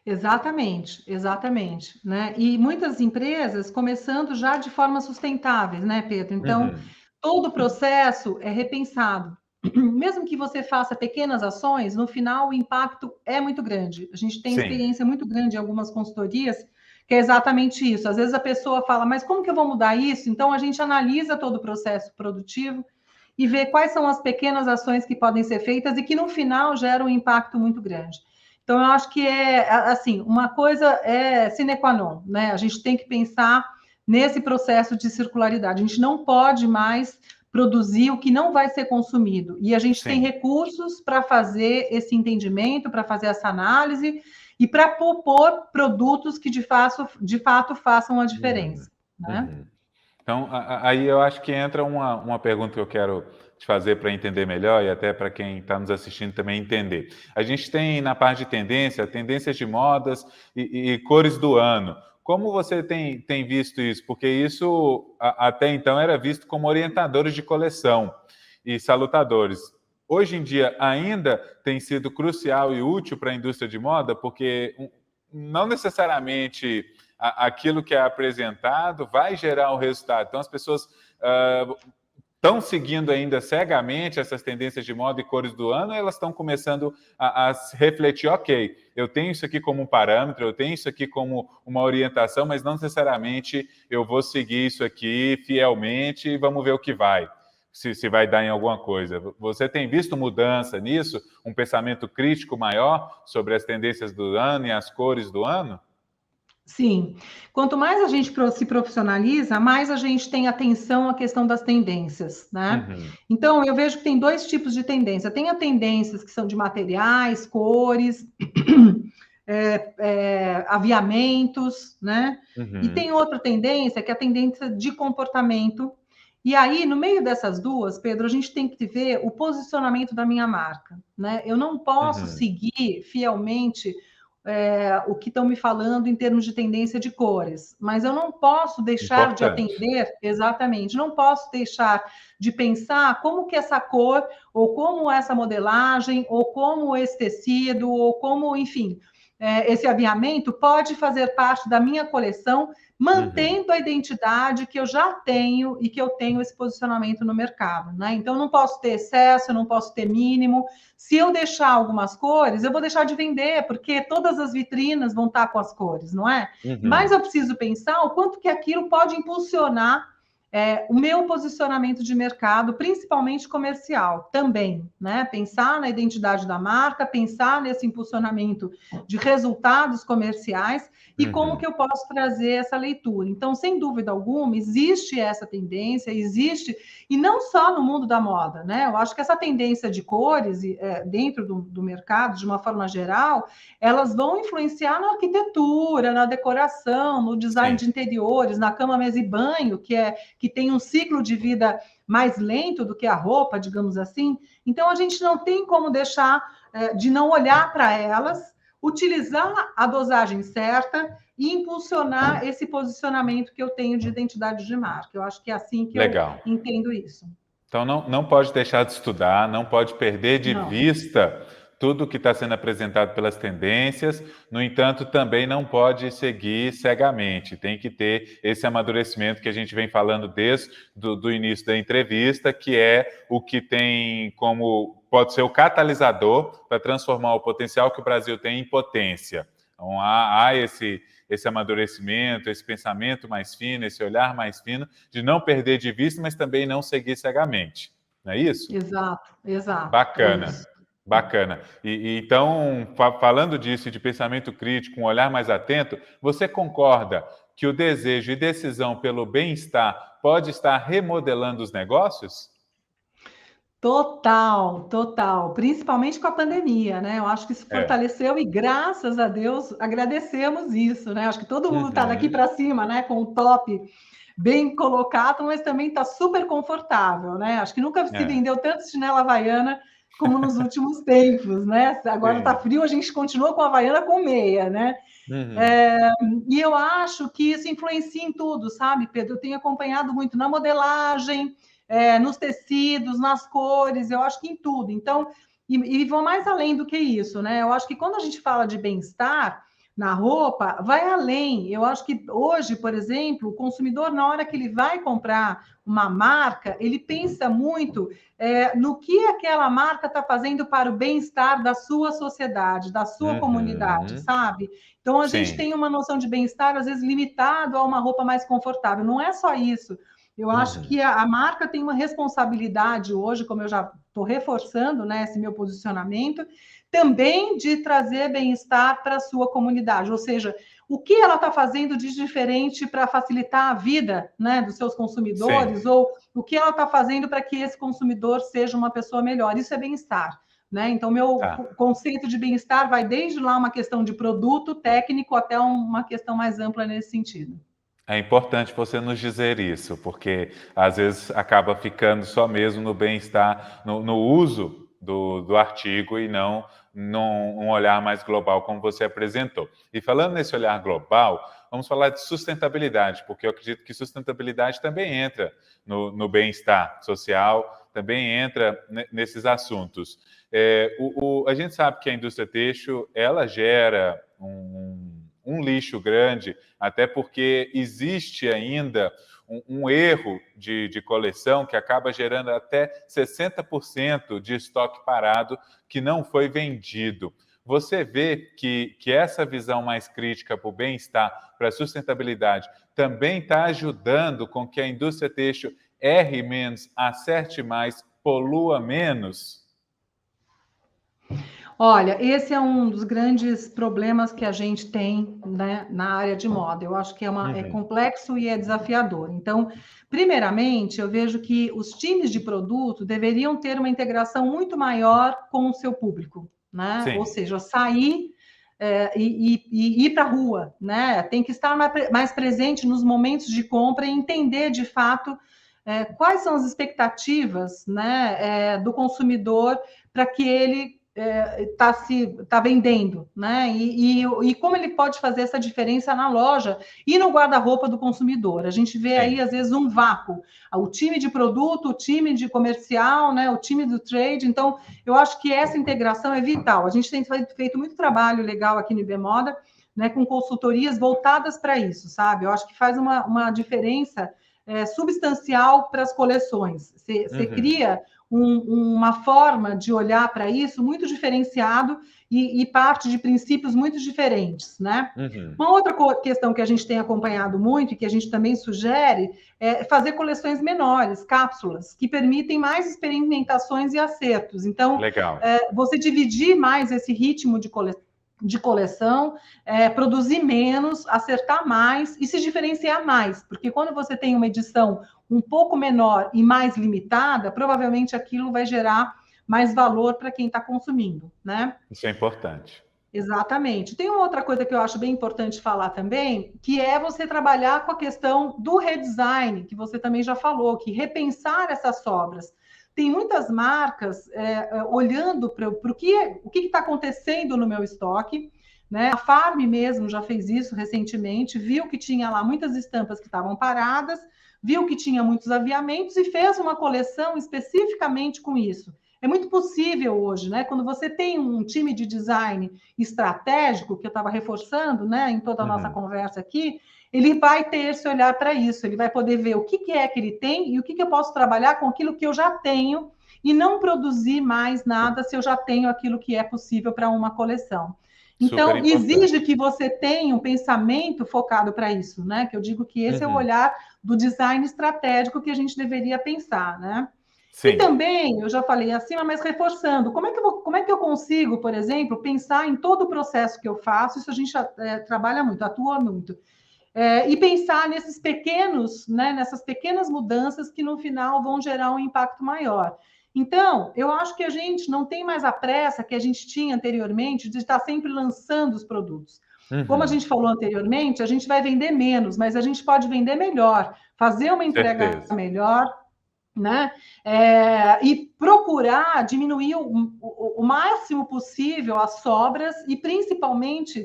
Exatamente, exatamente, né? E muitas empresas começando já de forma sustentáveis, né, Pedro? Então, todo o processo é repensado. Mesmo que você faça pequenas ações, no final o impacto é muito grande. A gente tem Sim. experiência muito grande em algumas consultorias, que é exatamente isso. Às vezes a pessoa fala, mas como que eu vou mudar isso? Então, a gente analisa todo o processo produtivo e vê quais são as pequenas ações que podem ser feitas e que no final geram um impacto muito grande. Então, eu acho que assim, uma coisa é sine qua non, né? A gente tem que pensar nesse processo de circularidade. A gente não pode mais produzir o que não vai ser consumido. E a gente tem recursos para fazer esse entendimento, para fazer essa análise e para propor produtos que de fato façam a diferença. Né? Então, aí eu acho que entra uma pergunta que eu quero te fazer para entender melhor e até para quem está nos assistindo também entender. A gente tem na parte de tendência, tendências de modas e cores do ano. Como você tem visto isso? Porque isso até então era visto como orientadores de coleção e salutadores. Hoje em dia ainda tem sido crucial e útil para a indústria de moda, porque não necessariamente aquilo que é apresentado vai gerar o resultado. Então, as pessoas estão seguindo ainda cegamente essas tendências de moda e cores do ano, elas estão começando a refletir, ok, eu tenho isso aqui como um parâmetro, eu tenho isso aqui como uma orientação, mas não necessariamente eu vou seguir isso aqui fielmente e vamos ver o que vai, se vai dar em alguma coisa. Você tem visto mudança nisso? Um pensamento crítico maior sobre as tendências do ano e as cores do ano? Sim. Quanto mais a gente se profissionaliza, mais a gente tem atenção à questão das tendências, né? Então, eu vejo que tem dois tipos de tendência. Tem as tendências que são de materiais, cores, aviamentos, né? E tem outra tendência, que é a tendência de comportamento. E aí, no meio dessas duas, Pedro, a gente tem que ver o posicionamento da minha marca, né? Eu não posso seguir fielmente o que estão me falando em termos de tendência de cores, mas eu não posso deixar de Importante. atender, exatamente, não posso deixar de pensar como que essa cor, ou como essa modelagem, ou como esse tecido, ou como, enfim, esse aviamento pode fazer parte da minha coleção, Uhum. mantendo a identidade que eu já tenho e que eu tenho esse posicionamento no mercado, né? Então, eu não posso ter excesso, eu não posso ter mínimo. Se eu deixar algumas cores, eu vou deixar de vender, porque todas as vitrinas vão estar com as cores, não é? Mas Uhum. eu preciso pensar o quanto que aquilo pode impulsionar o meu posicionamento de mercado, principalmente comercial, também, né? Pensar na identidade da marca, pensar nesse impulsionamento de resultados comerciais e como Uhum. que eu posso trazer essa leitura. Então, sem dúvida alguma, existe essa tendência, existe, e não só no mundo da moda, né? Eu acho que essa tendência de cores dentro do mercado, de uma forma geral, elas vão influenciar na arquitetura, na decoração, no design Sim. de interiores, na cama, mesa e banho, que tem um ciclo de vida mais lento do que a roupa, digamos assim. Então, a gente não tem como deixar de não olhar para elas, utilizar a dosagem certa e impulsionar esse posicionamento que eu tenho de identidade de marca. Eu acho que é assim que eu Legal. entendo isso. Então, não pode deixar de estudar, não pode perder de Não, vista tudo que está sendo apresentado pelas tendências, no entanto, também não pode seguir cegamente, tem que ter esse amadurecimento que a gente vem falando desde do início da entrevista, que é o que tem como, pode ser o catalisador para transformar o potencial que o Brasil tem em potência. Então, há esse amadurecimento, esse pensamento mais fino, esse olhar mais fino, de não perder de vista, mas também não seguir cegamente. Não é isso? exato, exato, é Bacana, isso. bacana. Então, falando disso, de pensamento crítico, um olhar mais atento, você concorda que o desejo e decisão pelo bem-estar pode estar remodelando os negócios? Total, total, principalmente com a pandemia, né? Eu acho que isso É. fortaleceu e graças a Deus agradecemos isso, né? Acho que todo mundo está daqui Uhum. para cima, né? Com o top bem colocado, mas também está super confortável, né? Acho que nunca se É. vendeu tanto chinela havaiana como nos últimos tempos, né? Agora está Sim. frio, a gente continua com a havaiana com meia, né? Uhum. É, e eu acho que isso influencia em tudo, sabe, Pedro? Eu tenho acompanhado muito na modelagem, nos tecidos, nas cores, eu acho que em tudo. Então, e vou mais além do que isso, né? Eu acho que quando a gente fala de bem-estar na roupa, vai além. Eu acho que hoje, por exemplo, o consumidor, na hora que ele vai comprar uma marca, ele pensa muito no que aquela marca está fazendo para o bem-estar da sua sociedade, da sua comunidade, Uhum. sabe? Então, a gente Sim. tem uma noção de bem-estar, às vezes, limitado a uma roupa mais confortável. Não é só isso. Eu acho Uhum. que a marca tem uma responsabilidade hoje, como eu já estou reforçando, né, esse meu posicionamento, também de trazer bem-estar para a sua comunidade. Ou seja, o que ela está fazendo de diferente para facilitar a vida, né, dos seus Sim. consumidores, ou o que ela está fazendo para que esse consumidor seja uma pessoa melhor. Isso é bem-estar. Né? Então, meu Tá. conceito de bem-estar vai desde lá uma questão de produto técnico até uma questão mais ampla nesse sentido. É importante você nos dizer isso, porque às vezes acaba ficando só mesmo no bem-estar, no uso do artigo e não num olhar mais global, como você apresentou. E falando nesse olhar global, vamos falar de sustentabilidade, porque eu acredito que sustentabilidade também entra no bem-estar social, também entra nesses assuntos. A gente sabe que a indústria têxtil, ela gera um lixo grande, até porque existe ainda um erro de coleção que acaba gerando até 60% de estoque parado que não foi vendido. Você vê que essa visão mais crítica para o bem-estar, para a sustentabilidade, também está ajudando com que a indústria têxtil erre menos, acerte mais, polua menos? Olha, esse é um dos grandes problemas que a gente tem, né, na área de moda. Eu acho que é Uhum. complexo e é desafiador. Então, primeiramente, eu vejo que os times de produto deveriam ter uma integração muito maior com o seu público, né? Ou Sim. seja, sair e ir para a rua, né? Tem que estar mais presente nos momentos de compra e entender de fato quais são as expectativas, né, do consumidor para que ele está vendendo, né? E como ele pode fazer essa diferença na loja e no guarda-roupa do consumidor. A gente vê aí, às vezes, um vácuo. O time de produto, o time de comercial, né? O time do trade. Então, eu acho que essa integração é vital. A gente tem feito muito trabalho legal aqui no IBModa, né, com consultorias voltadas para isso, sabe? Eu acho que faz uma diferença substancial para as coleções. Você cria uma forma de olhar para isso muito diferenciado e parte de princípios muito diferentes, né? Uma outra questão que a gente tem acompanhado muito e que a gente também sugere é fazer coleções menores, cápsulas, que permitem mais experimentações e acertos. Então, você dividir mais esse ritmo de coleção, produzir menos, acertar mais e se diferenciar mais, porque quando você tem uma edição um pouco menor e mais limitada, provavelmente aquilo vai gerar mais valor para quem está consumindo, né? Isso é importante. Exatamente. Tem uma outra coisa que eu acho bem importante falar também, que é você trabalhar com a questão do redesign, que você também já falou, que repensar essas sobras. Tem muitas marcas olhando para o que está acontecendo no meu estoque, né? A Farm mesmo já fez isso recentemente, viu que tinha lá muitas estampas que estavam paradas, viu que tinha muitos aviamentos e fez uma coleção especificamente com isso. É muito possível hoje, né? Quando você tem um time de design estratégico, que eu estava reforçando, né, em toda a nossa conversa aqui, ele vai ter esse olhar para isso, ele vai poder ver o que é que ele tem e o que eu posso trabalhar com aquilo que eu já tenho e não produzir mais nada se eu já tenho aquilo que é possível para uma coleção. Então, exige que você tenha um pensamento focado para isso, né? Que eu digo que esse é o olhar do design estratégico que a gente deveria pensar, né? Sim. E também, eu já falei acima, mas reforçando, como é que eu consigo, por exemplo, pensar em todo o processo que eu faço, isso a gente trabalha muito, atua muito, e pensar nesses pequenos, né, nessas pequenas mudanças que no final vão gerar um impacto maior. Então, eu acho que a gente não tem mais a pressa que a gente tinha anteriormente de estar sempre lançando os produtos. Como a gente falou anteriormente, a gente vai vender menos, mas a gente pode vender melhor, fazer uma entrega melhor, né? E procurar diminuir o máximo possível as sobras e, principalmente,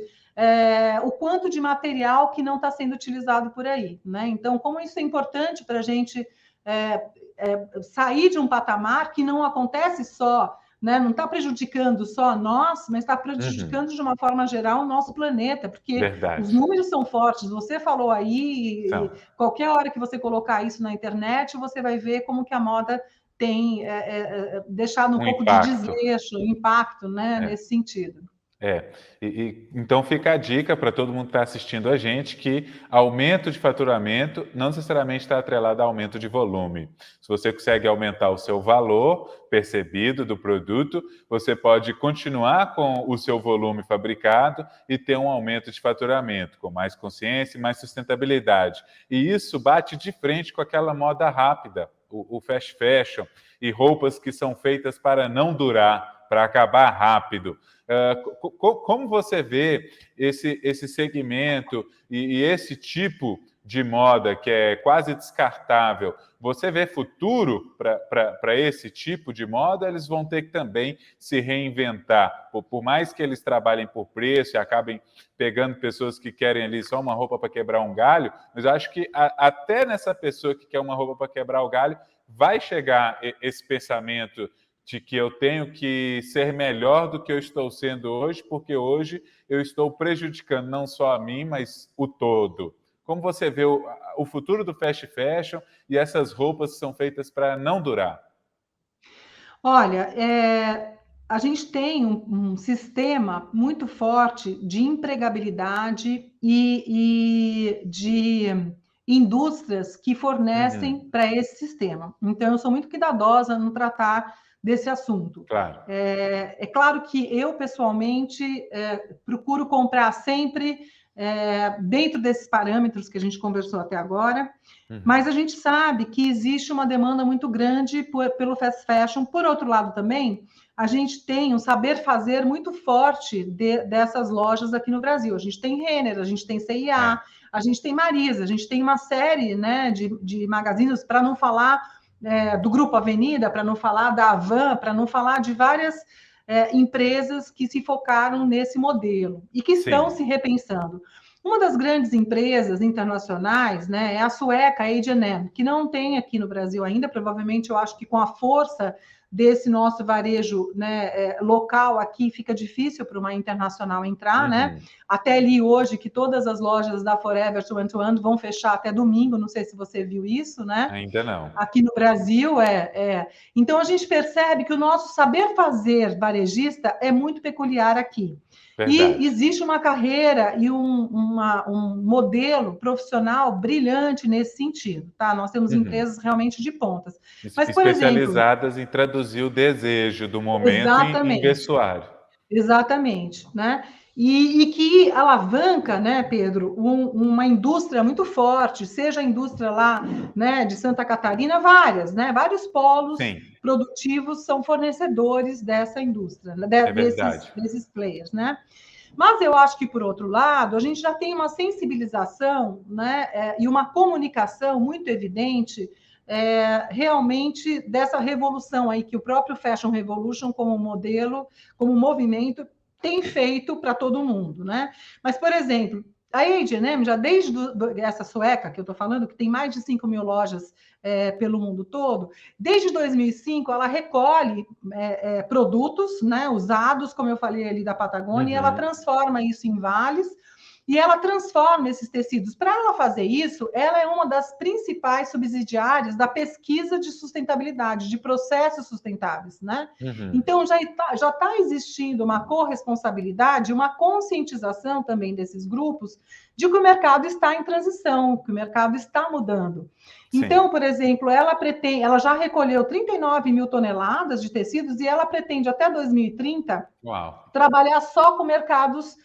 o quanto de material que não está sendo utilizado por aí, né? Então, como isso é importante para a gente sair de um patamar que não acontece só, né? Não está prejudicando só nós, mas está prejudicando de uma forma geral o nosso planeta, porque os números são fortes. Você falou aí, qualquer hora que você colocar isso na internet, você vai ver como que a moda tem deixado um pouco impacto. De desleixo, impacto, né? Nesse sentido. Então fica a dica para todo mundo que está assistindo a gente que aumento de faturamento não necessariamente está atrelado a aumento de volume. Se você consegue aumentar o seu valor percebido do produto, você pode continuar com o seu volume fabricado e ter um aumento de faturamento, com mais consciência e mais sustentabilidade. E isso bate de frente com aquela moda rápida, o fast fashion, e roupas que são feitas para não durar, para acabar rápido. Como você vê esse segmento e esse tipo de moda que é quase descartável? Você vê futuro para esse tipo de moda? Eles vão ter que também se reinventar. Por mais que eles trabalhem por preço e acabem pegando pessoas que querem ali só uma roupa para quebrar um galho, mas eu acho que até nessa pessoa que quer uma roupa para quebrar o galho, vai chegar esse pensamento de que eu tenho que ser melhor do que eu estou sendo hoje, porque hoje eu estou prejudicando não só a mim, mas o todo. Como você vê o futuro do fast fashion e essas roupas que são feitas para não durar? Olha, a gente tem um sistema muito forte de empregabilidade e de indústrias que fornecem para esse sistema. Então, eu sou muito cuidadosa no tratar desse assunto. Claro. É claro que eu, pessoalmente, procuro comprar sempre dentro desses parâmetros que a gente conversou até agora, mas a gente sabe que existe uma demanda muito grande pelo fast fashion. Por outro lado, também, a gente tem um saber fazer muito forte dessas lojas aqui no Brasil. A gente tem Renner, a gente tem C&A, a gente tem Marisa, a gente tem uma série, né, de magazines, para não falar do Grupo Avenida, para não falar da Havan, para não falar de várias empresas que se focaram nesse modelo e que estão se repensando. Uma das grandes empresas internacionais, né, é a sueca H&M, que não tem aqui no Brasil ainda, provavelmente eu acho que com a força desse nosso varejo, né, local aqui, fica difícil para uma internacional entrar, né? Até li hoje que todas as lojas da Forever 21 vão fechar até domingo, não sei se você viu isso, né? Ainda não. Aqui no Brasil, Então, a gente percebe que o nosso saber fazer varejista é muito peculiar aqui. Verdade. E existe uma carreira e um modelo profissional brilhante nesse sentido, tá? Nós temos empresas realmente de pontas. Mas, por especializadas em traduzir o desejo do momento em vestuário. Exatamente, né? E que alavanca, né, Pedro, uma indústria muito forte, seja a indústria lá, né, de Santa Catarina, vários polos produtivos são fornecedores dessa indústria, desses players, né? Mas eu acho que, por outro lado, a gente já tem uma sensibilização, né, e uma comunicação muito evidente realmente dessa revolução aí que o próprio Fashion Revolution como modelo, como movimento, tem feito para todo mundo, né? Mas, por exemplo, a H&M, já desde essa sueca que eu estou falando, que tem mais de 5 mil lojas pelo mundo todo, desde 2005 ela recolhe produtos, né, usados, como eu falei ali da Patagônia, e ela transforma isso em vales, e ela transforma esses tecidos. Para ela fazer isso, ela é uma das principais subsidiárias da pesquisa de sustentabilidade, de processos sustentáveis, né? Então, já está existindo uma corresponsabilidade, uma conscientização também desses grupos de que o mercado está em transição, que o mercado está mudando. Então, por exemplo, ela já recolheu 39 mil toneladas de tecidos e ela pretende, até 2030, trabalhar só com mercados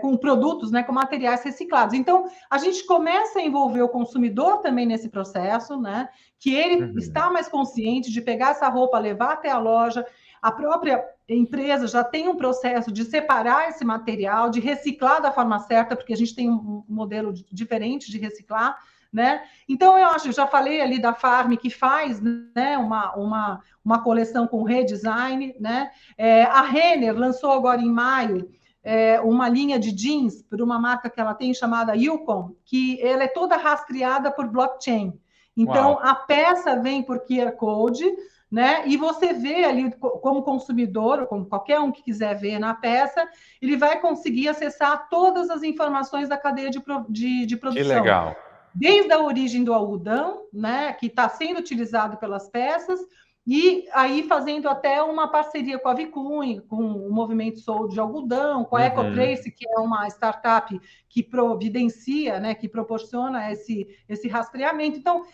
com produtos, né, com materiais reciclados. Então, a gente começa a envolver o consumidor também nesse processo, né, que ele está mais consciente de pegar essa roupa, levar até a loja. A própria empresa já tem um processo de separar esse material, de reciclar da forma certa, porque a gente tem um modelo diferente de reciclar, né? Então, eu já falei ali da Farm, que faz, né, uma coleção com redesign, né? A Renner lançou agora em maio uma linha de jeans por uma marca que ela tem chamada Yukon, que ela é toda rastreada por blockchain. Então, a peça vem por QR Code, né? E você vê ali, como consumidor, ou como qualquer um que quiser ver na peça, ele vai conseguir acessar todas as informações da cadeia de produção. Que legal. Desde a origem do algodão, né, que está sendo utilizado pelas peças, e aí fazendo até uma parceria com a Vicunha, com o Movimento Soul de Algodão, com a EcoTrace, que é uma startup que providencia, né, que proporciona esse rastreamento. Então,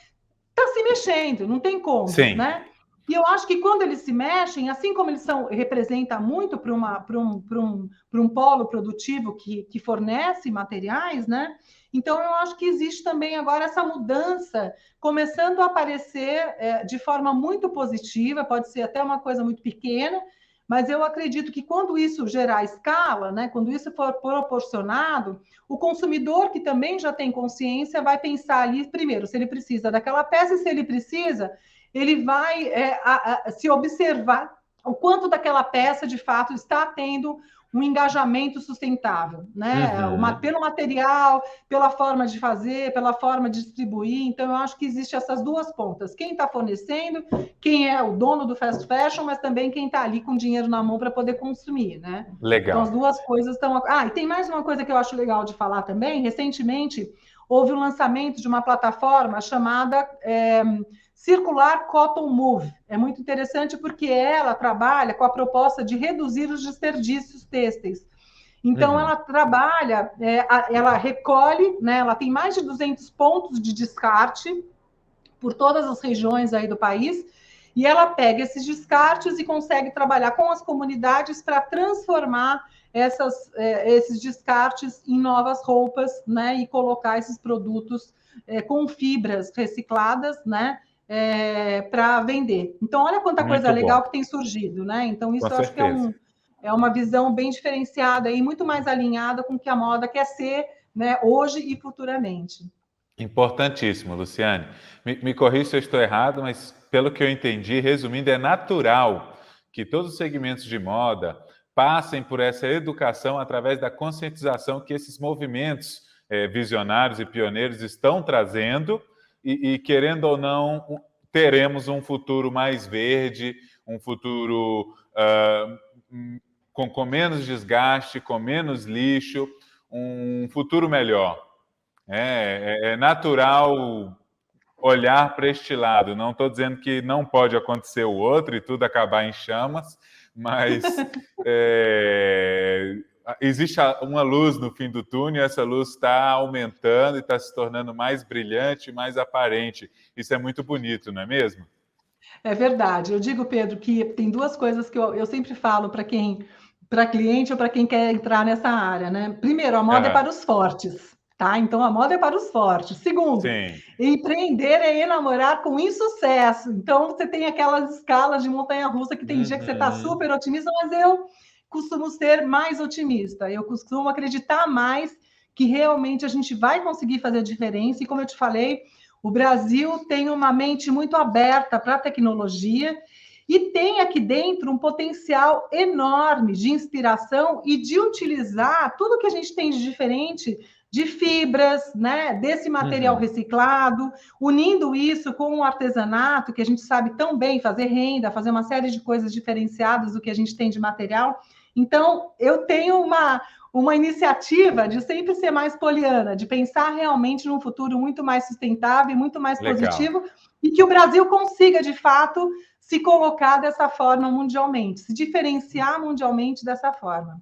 está se mexendo, não tem como, né? E eu acho que quando eles se mexem, assim como eles representam muito para um polo produtivo que fornece materiais, né? Então, eu acho que existe também agora essa mudança começando a aparecer de forma muito positiva, pode ser até uma coisa muito pequena, mas eu acredito que quando isso gerar escala, né, quando isso for proporcionado, o consumidor que também já tem consciência vai pensar ali, primeiro, se ele precisa daquela peça, e se ele precisa, ele vai se observar o quanto daquela peça, de fato, está tendo um engajamento sustentável, né? Pelo material, pela forma de fazer, pela forma de distribuir. Então, eu acho que existem essas duas pontas. Quem está fornecendo, quem é o dono do fast fashion, mas também quem está ali com dinheiro na mão para poder consumir, né? Legal. Então, as duas coisas estão... e tem mais uma coisa que eu acho legal de falar também. Recentemente, houve o lançamento de uma plataforma chamada... Circular Cotton Move. É muito interessante porque ela trabalha com a proposta de reduzir os desperdícios têxteis. Então, ela trabalha, ela recolhe, né, ela tem mais de 200 pontos de descarte por todas as regiões aí do país, e ela pega esses descartes e consegue trabalhar com as comunidades para transformar esses descartes em novas roupas, né, e colocar esses produtos com fibras recicladas, né, para vender. Então, olha quanta coisa legal que tem surgido, né? Então, isso eu acho que é uma visão bem diferenciada e muito mais alinhada com o que a moda quer ser, né, hoje e futuramente. Importantíssimo, Luciane. Me corrija se eu estou errado, mas pelo que eu entendi, resumindo, é natural que todos os segmentos de moda passem por essa educação através da conscientização que esses movimentos visionários e pioneiros estão trazendo e, querendo ou não, teremos um futuro mais verde, um futuro com menos desgaste, com menos lixo, um futuro melhor. É natural olhar para este lado. Não estou dizendo que não pode acontecer o outro e tudo acabar em chamas, mas existe uma luz no fim do túnel, e essa luz está aumentando e está se tornando mais brilhante, mais aparente. Isso é muito bonito, não é mesmo? É verdade. Eu digo, Pedro, que tem duas coisas que eu sempre falo para cliente ou para quem quer entrar nessa área, né? Primeiro, a moda é para os fortes, tá? Então, a moda é para os fortes. Segundo, Sim. empreender é enamorar com insucesso. Então, você tem aquelas escalas de montanha-russa que tem dia que você está super otimista, mas eu costumo ser mais otimista. Eu costumo acreditar mais que realmente a gente vai conseguir fazer a diferença. E como eu te falei, o Brasil tem uma mente muito aberta para a tecnologia e tem aqui dentro um potencial enorme de inspiração e de utilizar tudo que a gente tem de diferente de fibras, né, desse material reciclado, unindo isso com o artesanato, que a gente sabe tão bem fazer renda, fazer uma série de coisas diferenciadas do que a gente tem de material. Então, eu tenho uma iniciativa de sempre ser mais poliana, de pensar realmente num futuro muito mais sustentável, muito mais positivo, e que o Brasil consiga, de fato, se colocar dessa forma mundialmente, se diferenciar mundialmente dessa forma.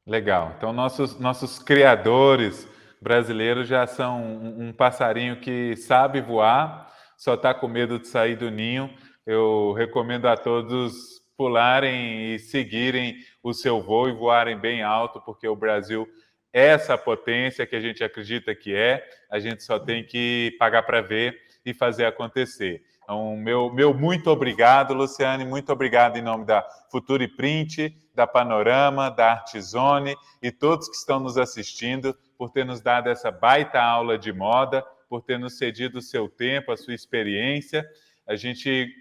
Legal. Então, nossos criadores brasileiros já são um passarinho que sabe voar, só está com medo de sair do ninho. Eu recomendo a todos pularem e seguirem o seu voo e voarem bem alto, porque o Brasil é essa potência que a gente acredita que é, a gente só tem que pagar para ver e fazer acontecer. Então, meu muito obrigado, Luciane, muito obrigado em nome da Futuri Print, da Panorama, da Artzone e todos que estão nos assistindo, por ter nos dado essa baita aula de moda, por ter nos cedido o seu tempo, a sua experiência. A gente,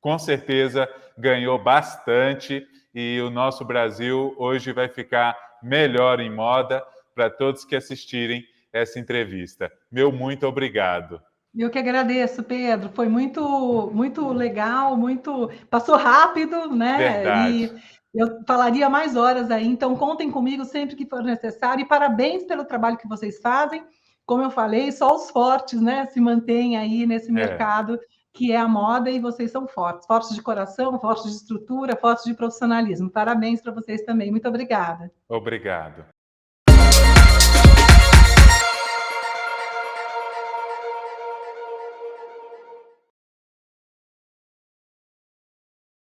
com certeza, ganhou bastante e o nosso Brasil hoje vai ficar melhor em moda para todos que assistirem essa entrevista. Meu muito obrigado. Eu que agradeço, Pedro. Foi muito legal, passou rápido, né? Verdade. E eu falaria mais horas aí. Então, contem comigo sempre que for necessário. E parabéns pelo trabalho que vocês fazem. Como eu falei, só os fortes, né, se mantêm aí nesse mercado que é a moda e vocês são fortes, fortes de coração, fortes de estrutura, fortes de profissionalismo. Parabéns para vocês também. Muito obrigada. Obrigado.